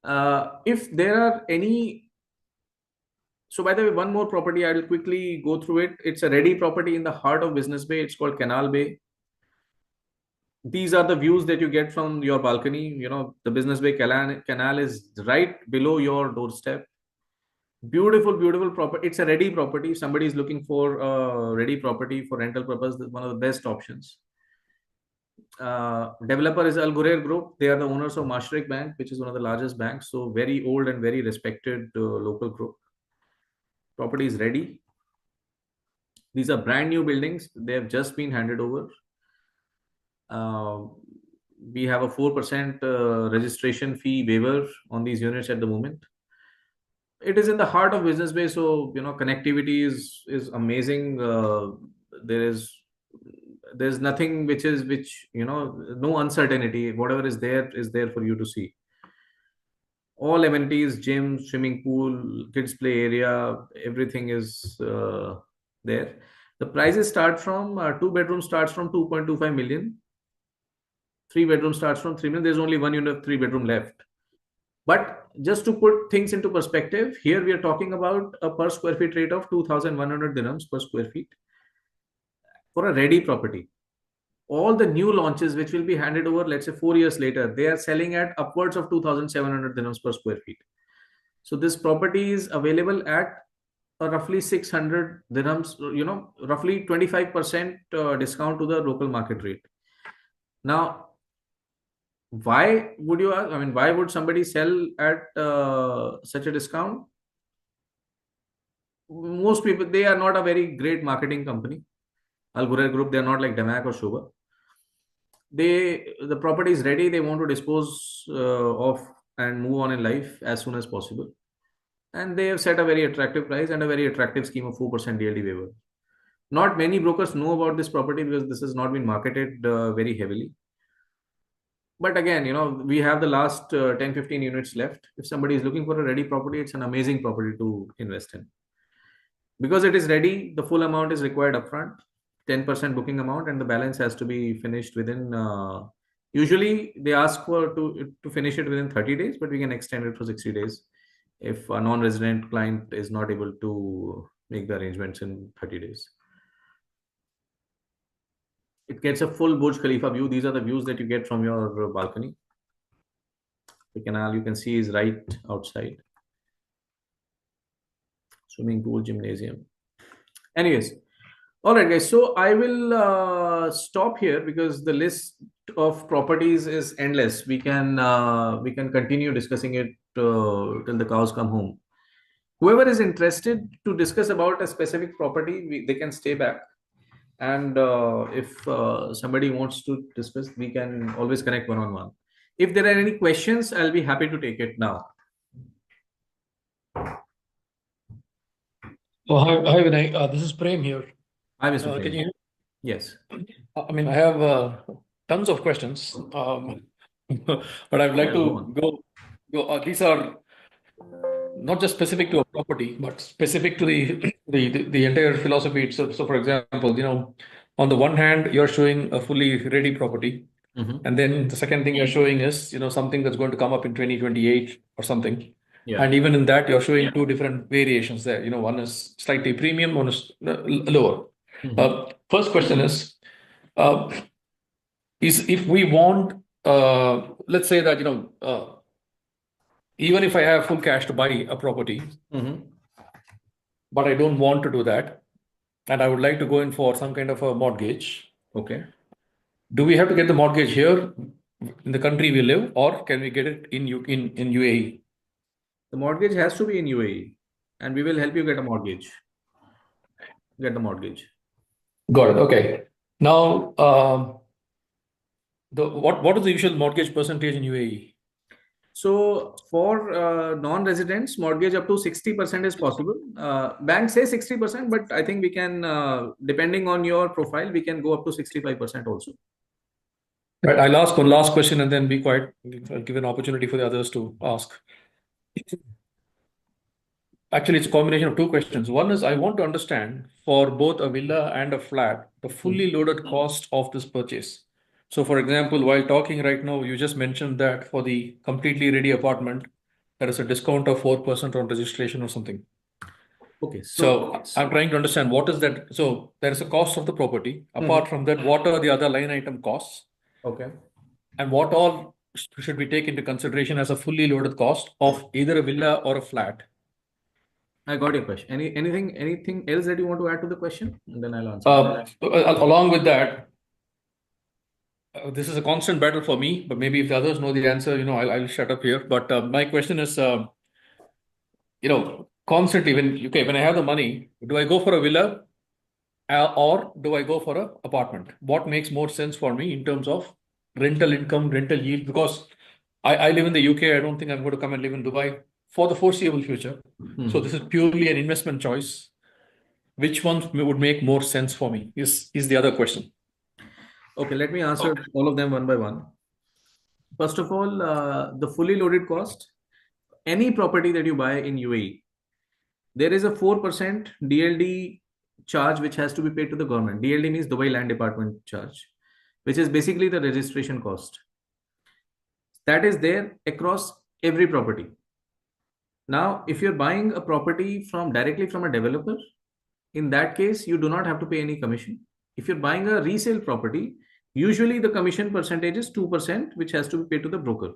If there are any, so by the way, one more property, I will quickly go through it. It's a ready property in the heart of Business Bay. It's called Canal Bay. These are the views that you get from your balcony. The Business Bay Canal is right below your doorstep. Beautiful, beautiful property. It's a ready property. If somebody is looking for a ready property for rental purpose, this is one of the best options. Developer is Al Ghurair Group. They are the owners of Mashreq Bank, which is one of the largest banks. So very old and very respected local group. Property is ready. These are brand new buildings. They have just been handed over. We have a 4% registration fee waiver on these units at the moment. It is in the heart of Business Bay, so connectivity is amazing. There's nothing which no uncertainty. Whatever is there for you to see. All amenities, gym, swimming pool, kids play area, everything is there. The prices start from 2 bedroom starts from 2.25 million. 3 bedroom starts from 3 million. There's only one unit of 3 bedroom left. But just to put things into perspective, here we are talking about a per square feet rate of 2,100 dirhams per square feet for a ready property. All the new launches which will be handed over, let's say 4 years later, they are selling at upwards of 2,700 dirhams per square feet. So this property is available at a roughly 600 dirhams, roughly 25% discount to the local market rate. Now, why would you ask? I mean, why would somebody sell at such a discount? Most people, they are not a very great marketing company. Al Ghurair Group, they are not like Damac or Shobha. The property is ready. They want to dispose of and move on in life as soon as possible. And they have set a very attractive price and a very attractive scheme of 4% DLD waiver. Not many brokers know about this property because this has not been marketed very heavily. But again, we have the last 10-15 units left. If somebody is looking for a ready property, it's an amazing property to invest in. Because it is ready, the full amount is required upfront, 10% booking amount, and the balance has to be finished within. Usually, they ask for to finish it within 30 days, but we can extend it for 60 days if a non-resident client is not able to make the arrangements in 30 days. It gets a full Burj Khalifa view. These are the views that you get from your balcony. The canal you can see is right outside. Swimming pool, gymnasium. Anyways, all right, guys. So I will stop here because the list of properties is endless. We can continue discussing it till the cows come home. Whoever is interested to discuss about a specific property, they can stay back. And if somebody wants to discuss, we can always connect one-on-one. If there are any questions, I'll be happy to take it now. Oh, hi, Vinay. This is Prem here. Hi, Mr. Can Prem. you? Yes. I mean, I have tons of questions, but I'd like Yeah, go to on. go. These are not just specific to a property, but specific to the entire philosophy itself. So, for example, on the one hand, you're showing a fully ready property, and then the second thing you're showing is something that's going to come up in 2028 or something. Yeah. And even in that, you're showing two different variations there. One is slightly premium, one is lower. First question is if we want, let's say that even if I have full cash to buy a property, but I don't want to do that, and I would like to go in for some kind of a mortgage. Okay. Do we have to get the mortgage here in the country we live, or can we get it in UAE? The mortgage has to be in UAE, and we will help you get a mortgage. Get the mortgage. Got it. Okay. Now, what is the usual mortgage percentage in UAE? So for non-residents, mortgage up to 60% is possible. Banks say 60%, but I think we can, depending on your profile, we can go up to 65% also. Right. I'll ask one last question and then be quiet. I'll give an opportunity for the others to ask. Actually, it's a combination of two questions. One is I want to understand for both a villa and a flat, the fully loaded cost of this purchase. So, for example, while talking right now, you just mentioned that for the completely ready apartment, there is a discount of 4% on registration or something. Okay. So I'm trying to understand what is that. So there is a cost of the property. Apart from that, what are the other line item costs? Okay. And what all should we take into consideration as a fully loaded cost of either a villa or a flat? I got your question. Anything else that you want to add to the question? And then I'll answer. Along with that, this is a constant battle for me, but maybe if the others know the answer, I'll shut up here. But my question is, constantly when I have the money, do I go for a villa or do I go for an apartment? What makes more sense for me in terms of rental income, rental yield? Because I live in the UK. I don't think I'm going to come and live in Dubai for the foreseeable future. So this is purely an investment choice. Which one would make more sense for me is the other question. Okay, let me answer all of them one by one. First of all, the fully loaded cost, any property that you buy in UAE, there is a 4% DLD charge which has to be paid to the government. DLD means Dubai Land Department charge, which is basically the registration cost. That is there across every property. Now, if you're buying a property directly from a developer, in that case, you do not have to pay any commission. If you're buying a resale property, usually the commission percentage is 2%, which has to be paid to the broker.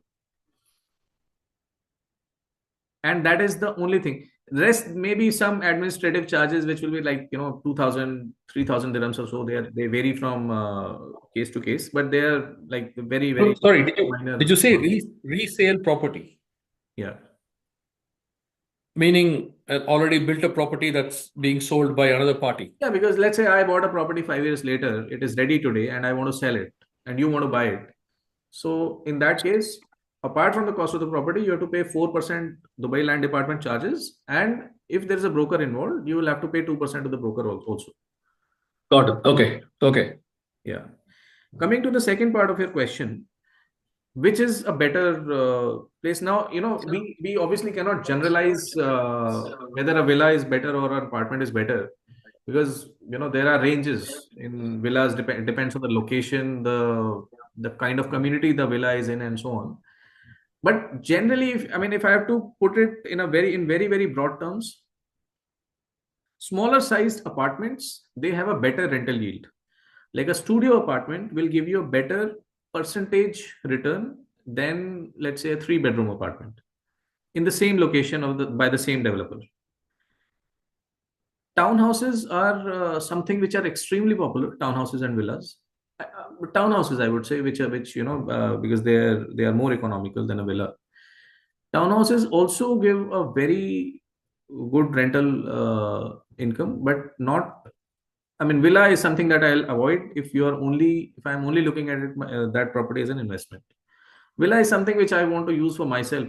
And that is the only thing. The rest maybe some administrative charges, which will be like 2,000, 3,000 dirhams or so. They vary from case to case, but they are like very, very Sorry, minor. did you say resale property? Yeah. Meaning already built a property that's being sold by another party. Yeah, because let's say I bought a property 5 years later, it is ready today, and I want to sell it, and you want to buy it. So in that case, apart from the cost of the property, you have to pay 4% Dubai Land Department charges, and if there is a broker involved, you will have to pay 2% to the broker also. Got it. Okay. Yeah. Coming to the second part of your question, which is a better place? Now, we obviously cannot generalize whether a villa is better or an apartment is better, because there are ranges in villas. Depends on the location, the kind of community the villa is in, and so on. But generally, if I have to put it in very, very broad terms, smaller sized apartments, they have a better rental yield. Like a studio apartment will give you a better percentage return than, let's say, a 3-bedroom apartment in the same location by the same developer. Townhouses are something which are extremely popular. Townhouses and villas. Townhouses, I would say, which because they are more economical than a villa. Townhouses also give a very good rental income, but not. Villa is something that I'll avoid if I'm only looking at it, that property as an investment. Villa is something which I want to use for myself.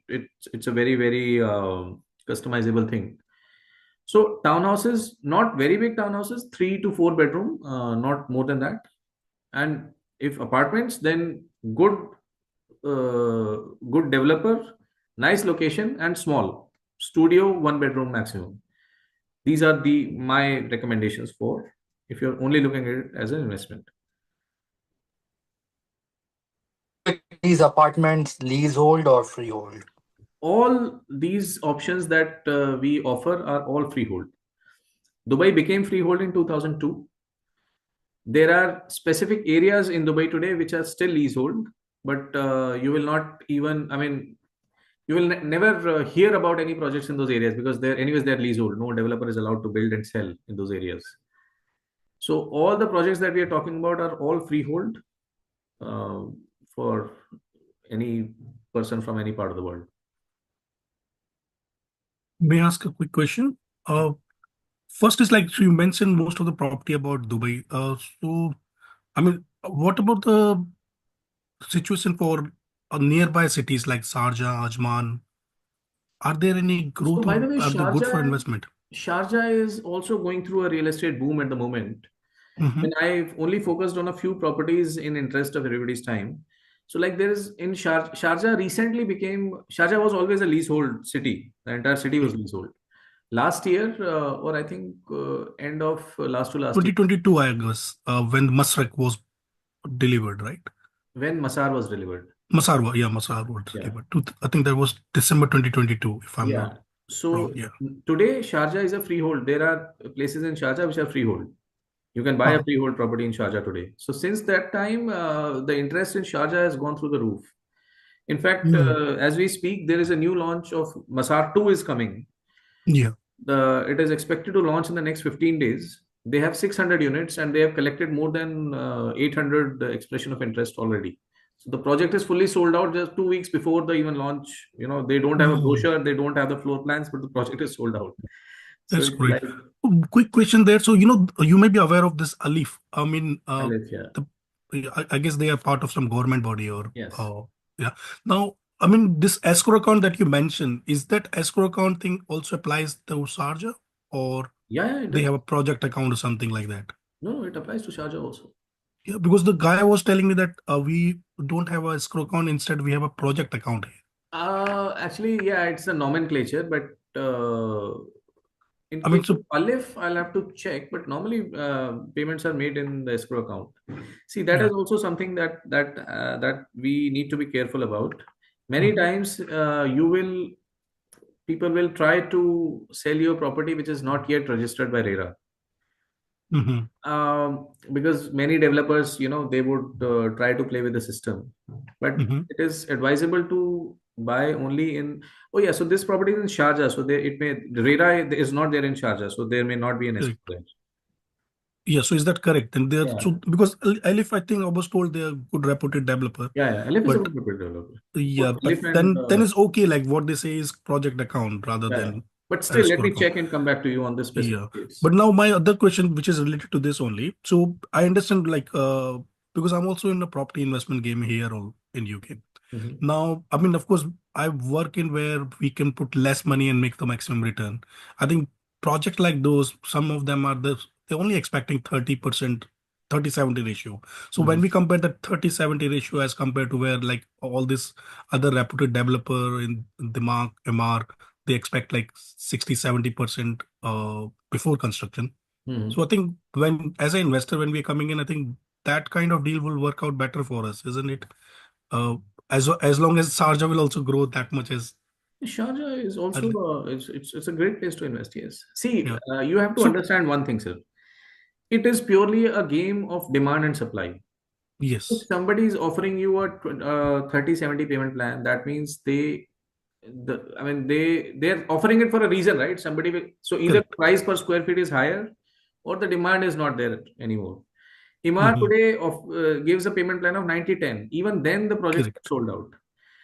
It's a very, very customizable thing. So townhouses, not very big townhouses, 3 to 4 bedroom, not more than that. And if apartments, then good developer, nice location, and small studio, 1 bedroom maximum. These are my recommendations for if you're only looking at it as an investment. These apartments leasehold or freehold? All these options that we offer are all freehold. Dubai became freehold in 2002. There are specific areas in Dubai today which are still leasehold, but you will not even, You will never hear about any projects in those areas because they're leasehold. No developer is allowed to build and sell in those areas. So all the projects that we are talking about are all freehold uh, for any person from any part of the world. May I ask a quick question? First is like, so you mentioned most of the property about Dubai. So, I mean, what about the situation for nearby cities like Sharjah, Ajman? Are there any So growth by or the way, are they good for investment? Sharjah is also going through a real estate boom at the moment. Mm-hmm. And I've only focused on a few properties in interest of everybody's time. So like there is in Sharjah recently became Sharjah was always a leasehold city. The entire city was leasehold. Last year, or I think end of last to last year, 2022, I guess, when Masrak was delivered, right? when Masar was delivered. Masar was Yeah. delivered. I think that was December 2022, if I'm Yeah. not wrong. So Yeah. today, Sharjah is a freehold. There are places in Sharjah which are freehold. You can buy a freehold property in Sharjah today. So since that time, the interest in Sharjah has gone through the roof. In fact, Mm. as we speak, there is a new launch of Masar 2 is coming. Yeah. It is expected to launch in the next 15 days. They have 600 units and they have collected more than 800 expression of interest already. So the project is fully sold out just 2 weeks before the even launch. You know, they don't have a Oh, brochure, they don't have the floor plans, but the project is sold out. So that's it's great. like Quick question there. So, you may be aware of this Alif. I mean, yeah. I guess they are part of some government body or, Yes. yeah. Now, I mean, this escrow account that you mentioned, is that escrow account thing also applies to Sharjah, or Yeah, it they does. have a project account or something like that? No, it applies to Sharjah also. Yeah, because the guy was telling me that we don't have a escrow account. Instead, we have a project account here. Actually, yeah, it's a nomenclature, but in I mean, case of so Alif, I'll have to check. But normally, payments are made in the escrow account. See, that yeah. is also something that we need to be careful about. Many times, people will try to sell your property which is not yet registered by RERA. Mhm. Because many developers, they would try to play with the system, but Mhm. it is advisable to buy only in. Oh yeah, so this property is in Sharjah, so it may RERA is not there in Sharjah, so there may not be an escrow Correct. there. Yeah, so is that correct? And they're Yeah, so because Alif, I think I was told they're a good reputed developer, yeah. Alif is a but good property developer. yeah, Both but Alif and then it's okay. Like what they say is project account rather yeah, than but still, let escrow me account. check and come back to you on this specific Yeah, case. but now my other question, which is related to this only. So I understand, like, because I'm also in the property investment game here or in UK. Mhm. Now, I mean, of course, I work in where we can put less money and make the maximum return. I think projects like those, some of them are they're only expecting 30%, 30/70 ratio. So when Mhm. we compare the 30/70 ratio as compared to where like all this other reputed developer in Dimag, MR, they expect like 60-70% before construction. Mhm. So I think as an investor, when we're coming in, I think that kind of deal will work out better for us, isn't it? Uh, as long as Sharjah will also grow that much as Sharjah is also early. it's a great place to invest. Yes. See, Yeah. you have to So understand one thing, sir. It is purely a game of demand and supply. If yes, somebody is offering you a 30/70 payment plan, that means they're offering it for a reason, right? Somebody will, so either correct. the price per square feet is higher or the demand is not there anymore. Imar Hmm. today gives a payment plan of 90/10. Even then, the projects are Correct. sold out.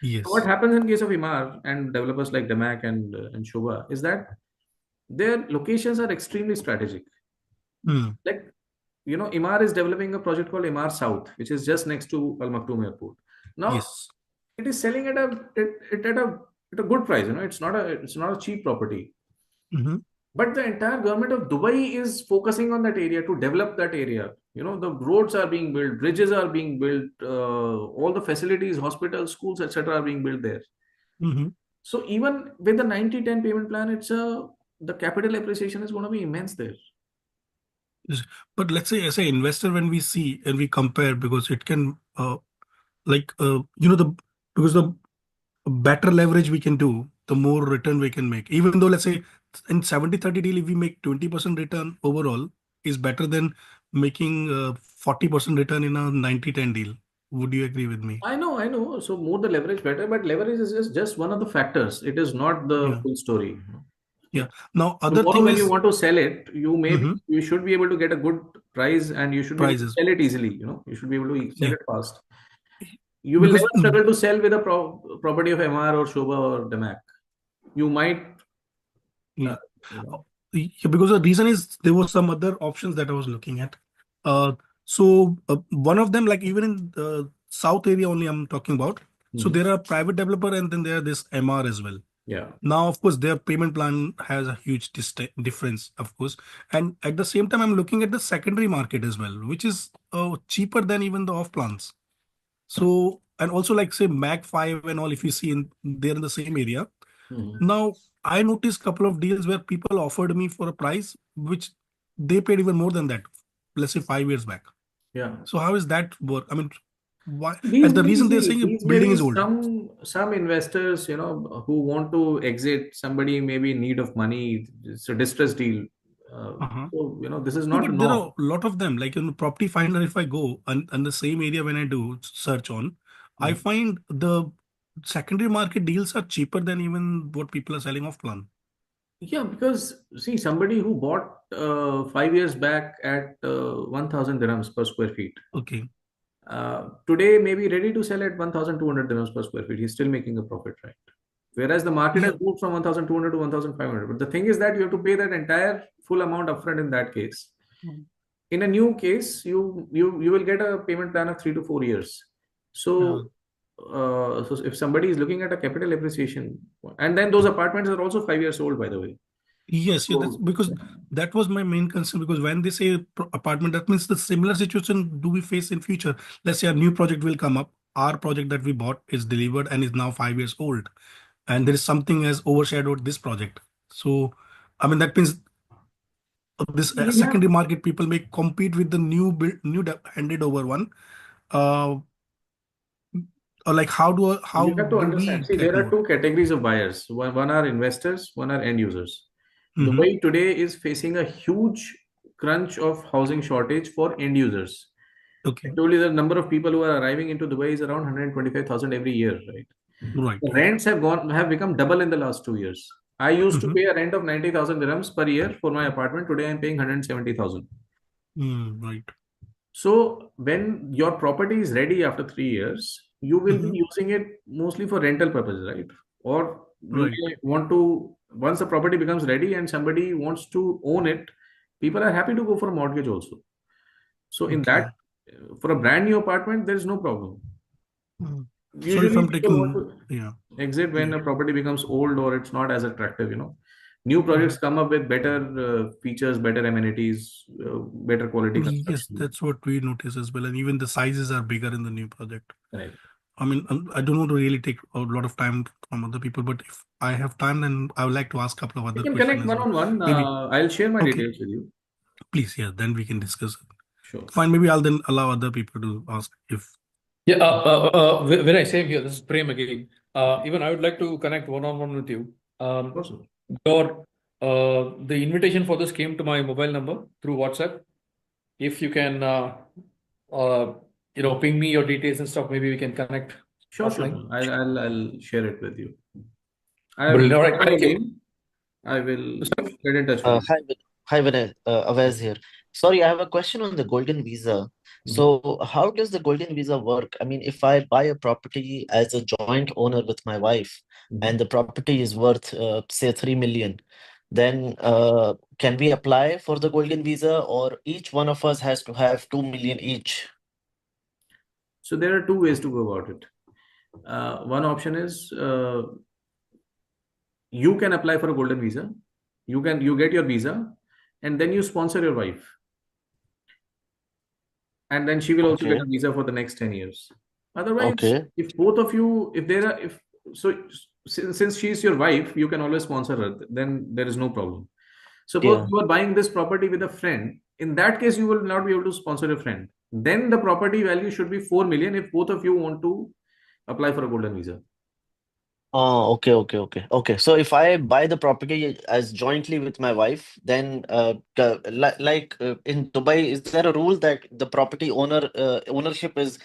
So what Yes. happens in case of Imar and developers like Damac and Shobha is that their locations are extremely strategic. Hmm. Like, Imar is developing a project called Imar South, which is just next to Al Maktoum Airport. Now, Yes. it is selling at a good price. It's not a cheap property. Hmm. But the entire government of Dubai is focusing on that area to develop that area. The roads are being built, bridges are being built, all the facilities, hospitals, schools, etc., are being built there. Hmm. So even with the 90/10 payment plan, the capital appreciation is going to be immense there. Yes. But let's say as an investor, when we see and we compare, because it can like the because the better leverage we can do, the more return we can make. Even though, let's say, in 70/30 deal, if we make 20% return overall, is better than making 40% return in a 90/10 deal. Would you agree with me? I know. So more the leverage better, but leverage is just one of the factors. It is not the Yeah. full story. Yeah. Now, other Tomorrow, thing when you is want to sell it, Mhm. you should be able to get a good price, and you should be able to prices. sell it easily. You should be able to sell Yeah. it fast. You will Because never struggle to sell with a property of MR or Shobha or Demac. You might, yeah. you know. Yeah, because the reason is there were some other options that I was looking at. So one of them, like even in the south area only I'm talking about. So Mhm. there are private developer and then there are this MR as well. Yeah. Now, of course, their payment plan has a huge difference, of course. And at the same time, I'm looking at the secondary market as well, which is cheaper than even the off plans. So, and also like say Mag 5 and all, if you see they're in the same area. Mhm. Now, I noticed a couple of deals where people offered me for a price which they paid even more than that, let's say 5 years back. Yeah. So how is that work? I mean, why? These And the may reason they're see, saying these may building be is old. some investors, who want to exit. Somebody may be in need of money. It's a distress deal. Uh-huh. So this is No, not but there norm. are a lot of them. Like in Property Finder, if I go and the same area when I do search on, I Mhm. find the secondary market deals are cheaper than even what people are selling off plan. Yeah, because see, somebody who bought 5 years back at 1,000 dirhams per square feet, Okay. today may be ready to sell at 1,200 dirhams per square feet. He's still making a profit, right? Whereas the market Yeah. has moved from 1,200 to 1,500. But the thing is that you have to pay that entire full amount upfront in that case. In a new case, you will get a payment plan of 3 to 4 years. Yeah. So if somebody is looking at a capital appreciation, and then those apartments are also 5 years old, by the way. Yes, yeah, that's So because that was my main concern. Because when they say apartment, that means the similar situation do we face in future. Let's say a new project will come up. Our project that we bought is delivered and is now 5 years old, and there is something has overshadowed this project. So, I mean that means this we have secondary market people may compete with the handed over one. Uh, or like how you have to do we understand. See, get there are more? two categories of buyers. One are investors, one are end users. Mm-hmm. Dubai today is facing a huge crunch of housing shortage for end users. I Okay, told you the number of people who are arriving into Dubai is around 125,000 every year, right? right. The rents have become double in the last 2 years. I used to Mm-hmm. pay a rent of 90,000 dirhams per year for my apartment. Today I'm paying 170,000. Right. So when your property is ready after 3 years, you will be Mm-hmm. using it mostly for rental purposes, right? Or you Right. may want to, once the property becomes ready and somebody wants to own it, people are happy to go for a mortgage also. So in Okay. that, for a brand new apartment, there is no problem. Mm. So if Usually I'm people want taking, to yeah, exit when yeah. a property becomes old or it's not as attractive. New projects Mhm. come up with better features, better amenities, better quality Yes, construction. that's what we notice as well. And even the sizes are bigger in the new project. Right. I mean, I don't want to really take a lot of time from other people, but if I have time, then I would like to ask a couple of We other can questions connect as one well. on one. Maybe, I'll share my okay, details with you. please, yeah, then we can discuss it. Sure. Fine, maybe I'll then allow other people to ask if. Yeah, when I say here, this is Prem again. Even I would like to connect one-on-one with you. Awesome. Your the invitation for this came to my mobile number through WhatsApp. If you can, ping me your details and stuff, maybe we can connect Sure. offline. I'll share it with you. I have Brilliant. All right, your thank you. name. I will get in touch with you. Hi, Vinay. Avaz here. Sorry, I have a question on the Golden Visa. Mhm. So, how does the Golden Visa work? I mean, if I buy a property as a joint owner with my wife, Mhm. and the property is worth, say, 3 million, then can we apply for the Golden Visa, or each one of us has to have 2 million each? So there are two ways to go about it. One option is you can apply for a golden visa. You get your visa, and then you sponsor your wife, and then she will also get Okay. a visa for the next 10 years. Otherwise, Okay. if both of you, if there are, if so, since she is your wife, you can always sponsor her. Then there is no problem. Suppose Yeah. you are buying this property with a friend. In that case, you will not be able to sponsor your friend. Then the property value should be 4 million if both of you want to apply for a golden visa. Oh, okay. So if I buy the property as jointly with my wife, then in Dubai, is there a rule that the property ownership is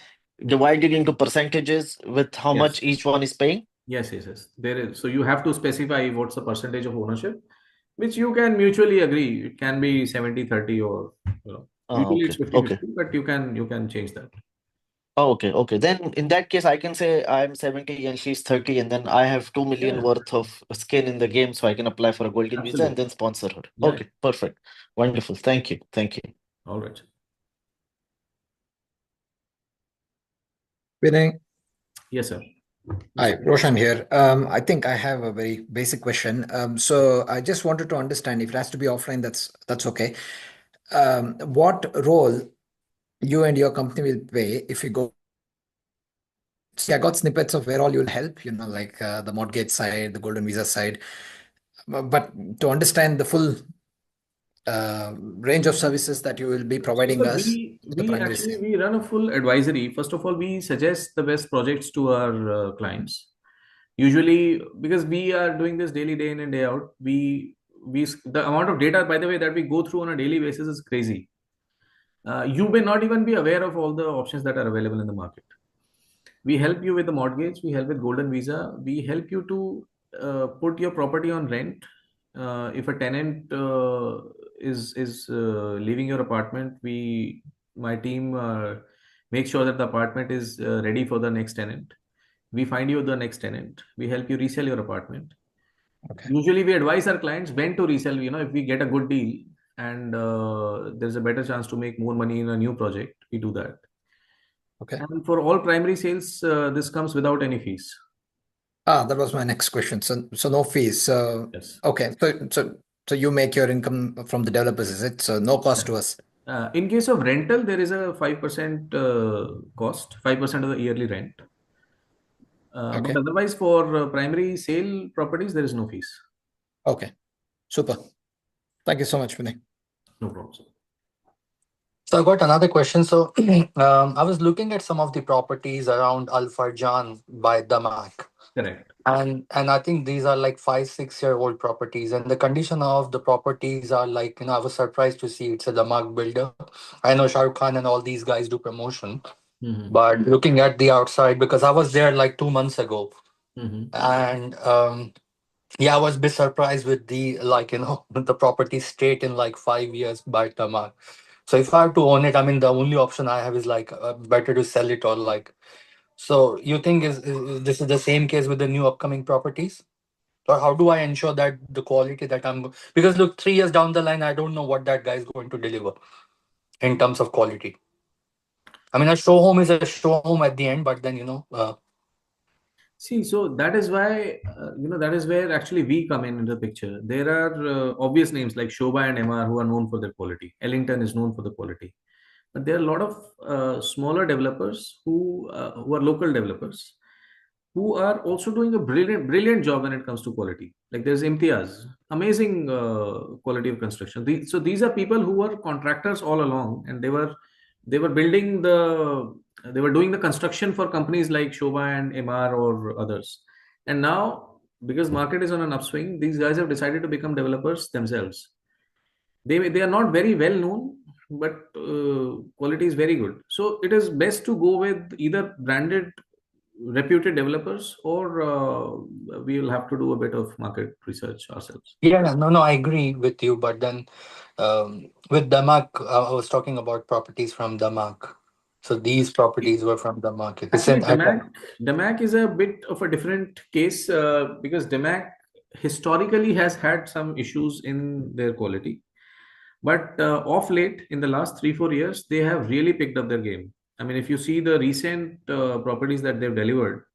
divided into percentages with how Yes. much each one is paying? Yes, yes, yes. There is. So you have to specify what's the percentage of ownership, which you can mutually agree. It can be 70-30 or, usually Okay, it's 50-50, okay. but you can change that. Oh, okay, okay. Then in that case, I can say I'm 70 and she's 30, and then I have 2 million Yeah. worth of skin in the game, so I can apply for a golden visa and Absolutely. then sponsor her. Yeah. Okay, perfect. Wonderful. Thank you. Thank you. All right. Vinay, Yes, sir. hi, Roshan here. I think I have a very basic question. So I just wanted to understand if it has to be offline, that's okay. What role you and your company will play if you go? See, I got snippets of where all you'll help, like the mortgage side, the golden visa side. But to understand the full range of services that you will be providing So us, we the we primary actually sale. we run a full advisory. First of all, we suggest the best projects to our clients. Usually, because we are doing this daily, day in and day out, the amount of data, by the way, that we go through on a daily basis is crazy. You may not even be aware of all the options that are available in the market. We help you with the mortgage. We help with golden visa. We help you to put your property on rent. If a tenant is leaving your apartment, my team make sure that the apartment is ready for the next tenant. We find you the next tenant. We help you resell your apartment. Okay. Usually, we advise our clients when to resell. If we get a good deal and there's a better chance to make more money in a new project, we do that. Okay. And for all primary sales, this comes without any fees. That was my next question. So no fees. So Yes. okay. So you make your income from the developers, is it? So no cost to us. In case of rental, there is a 5% cost, 5% of the yearly rent. But Okay. otherwise, for primary sale properties, there is no fees. Okay. Super. Thank you so much, Vinay. No problem. So I got another question. So I was looking at some of the properties around Al Farjan by Damak. Correct. And I think these are like 5-6 year old properties, and the condition of the properties are like, I was surprised to see it's a Damak builder. I know Shah Rukh Khan and all these guys do promotion, Mm-hmm. but looking at the outside, because I was there like 2 months ago, Mm-hmm. and yeah, I was a bit surprised with the the property straight in like 5 years by Damak. So if I have to own it, I mean the only option I have is like better to sell it or like. So you think is this is the same case with the new upcoming properties? Or how do I ensure that the quality that because look, 3 years down the line, I don't know what that guy is going to deliver in terms of quality. I mean, a show home is a show home at the end, but then See, so that is why, that is where actually we come in into the picture. There are obvious names like Shobha and MR who are known for their quality. Ellington is known for the quality. But there are a lot of smaller developers who are local developers who are also doing a brilliant job when it comes to quality. Like there's Imtiaz, amazing quality of construction. So these are people who were contractors all along, and they were doing the construction for companies like Shobha and MR or others. And now, because market is on an upswing, these guys have decided to become developers themselves. They are not very well known, but quality is very good. So it is best to go with either branded, reputed developers, or we will have to do a bit of market research ourselves. yeah, no, I agree with you. But then with Damak, I was talking about properties from Damak. So these properties were from Damak. Actually, Damac is a bit of a different case because Damac historically has had some issues in their quality. But of late, in the last 3-4 years, they have really picked up their game. I mean, if you see the recent properties that they've delivered,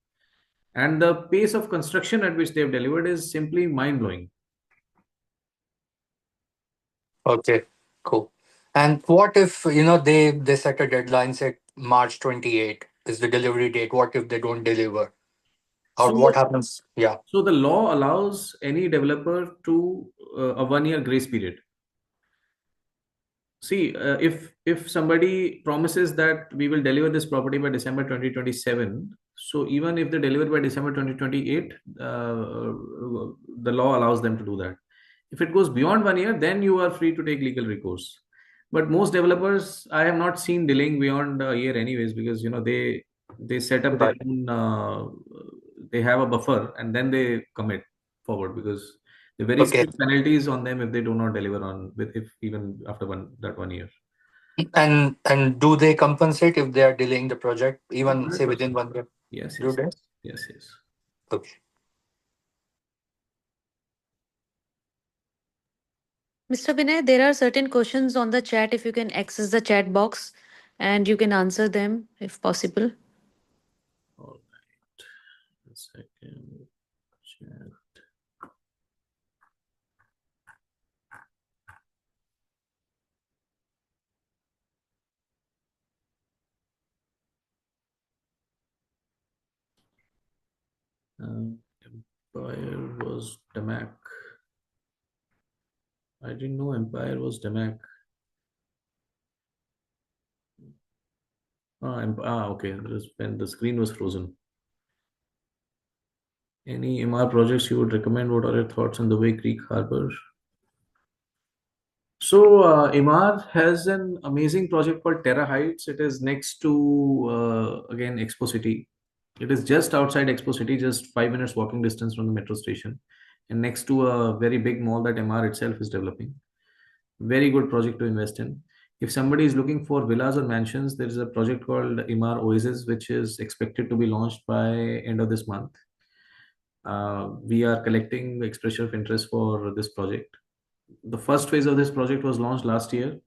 and the pace of construction at which they've delivered is simply mind blowing. Okay, cool. And what if they set a deadline, say March 28 is the delivery date? What if they don't deliver? Or what So, happens? Yeah. so the law allows any developer to a 1 year grace period. See, if somebody promises that we will deliver this property by December 2027, so even if they deliver by December 2028, the law allows them to do that. If it goes beyond 1 year, then you are free to take legal recourse. But most developers, I have not seen delaying beyond a year anyways, because They set up their Right. own, they have a buffer and then they commit forward because the very Okay. strict penalties on them if they do not deliver on with if even after that 1 year. And do they compensate if they are delaying the project, even say 100%. within 1 year? Yes, Do yes, they? yes, yes. Okay. Mr. Vinay, there are certain questions on the chat. If you can access the chat box and you can answer them if possible. All right. A second. Chat. Empire was Damac. I didn't know Empire was Damac. Okay. When the screen was frozen. Any MR projects you would recommend? What are your thoughts on the way Creek Harbor? So Emaar has an amazing project called Terra Heights. It is next to again Expo City. It is just outside Expo City, just 5 minutes walking distance from the metro station, and next to a very big mall that Emaar itself is developing. Very good project to invest in. If somebody is looking for villas or mansions, there is a project called Emaar Oasis, which is expected to be launched by end of this month. We are collecting expression of interest for this project. The first phase of this project was launched last year.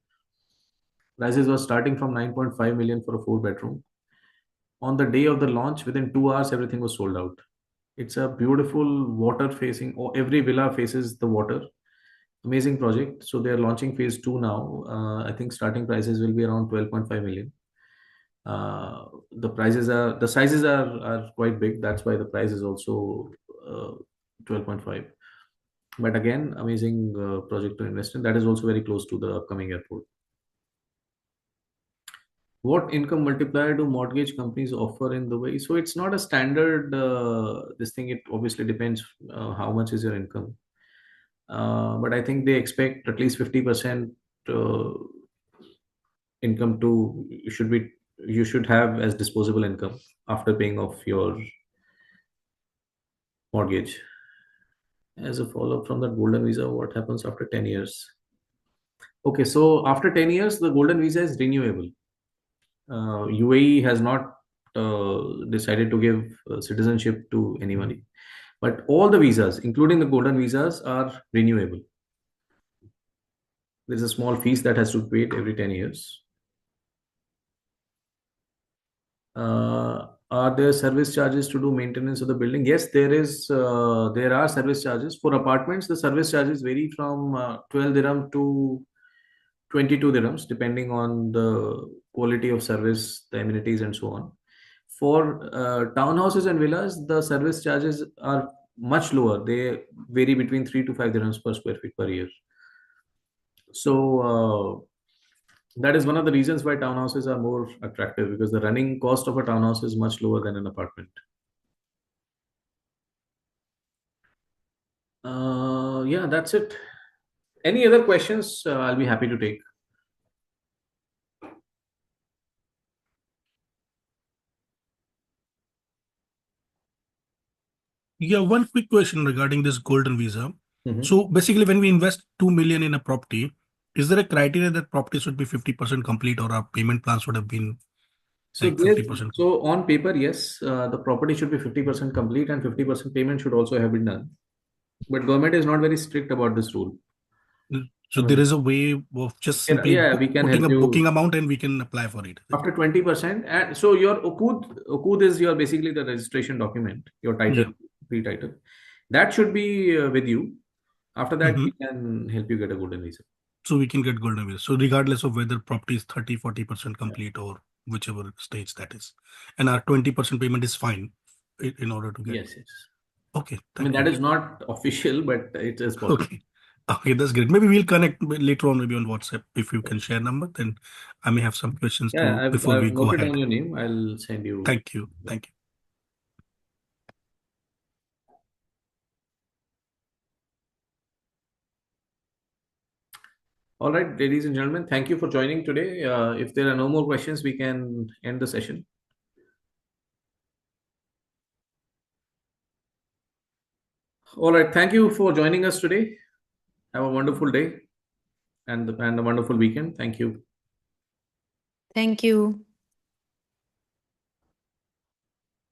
Prices was starting from 9.5 million for a 4 bedroom. On the day of the launch, within 2 hours, everything was sold out. It's a beautiful water facing, or every villa faces the water. Amazing project. So they are launching phase two now. I think starting prices will be around 12.5 million. The sizes are quite big. That's why the price is also 12.5. But again, amazing project to invest in. That is also very close to the upcoming airport. What income multiplier do mortgage companies offer in Dubai? So it's not a standard this thing. It obviously depends how much is your income. But I think they expect at least 50% income to you should have as disposable income after paying off your mortgage. As a follow-up from that golden visa, what happens after 10 years? Okay, so after 10 years, the golden visa is renewable. UAE has not decided to give citizenship to anybody, but all the visas, including the golden visas, are renewable. There's a small fees that has to be paid every 10 years. Are there service charges to do maintenance of the building? Yes, there is. There are service charges for apartments. The service charges vary from 12 dirham to 22 dirhams, depending on the quality of service, the amenities, and so on. For townhouses and villas, the service charges are much lower. They vary between 3 to 5 dirhams per square feet per year. So that is one of the reasons why townhouses are more attractive, because the running cost of a townhouse is much lower than an apartment. Yeah, that's it. Any other questions? I'll be happy to take. Yeah, one quick question regarding this golden visa. Mhm. So basically, when we invest 2 million in a property, is there a criteria that property should be 50% complete, or our payment plans would have been So like 50%? so on paper, yes, the property should be 50% complete and 50% payment should also have been done. But government is not very strict about this rule. So there is a way of just simply Yeah, we can putting help a you. booking amount and we can apply for it. After 20%, and so your Ukud is your basically the registration document, your title, pre-title. That should be with you. After that, we can help you get a golden visa. So we can get golden visa. So regardless of whether property is 30, 40% complete or whichever stage that is. And our 20% payment is fine in order to get. Yes. Okay. I mean, that is not official, but it is possible. Okay. Okay, that's great. Maybe we'll connect later on, maybe on WhatsApp. If you can share number, then I may have some questions Yeah, before we I've go noted ahead. down your name. I'll send you. Thank you. Thank you. All right, ladies and gentlemen, thank you for joining today. If there are no more questions, we can end the session. All right. Thank you for joining us today. Have a wonderful day and a wonderful weekend. Thank you. Thank you.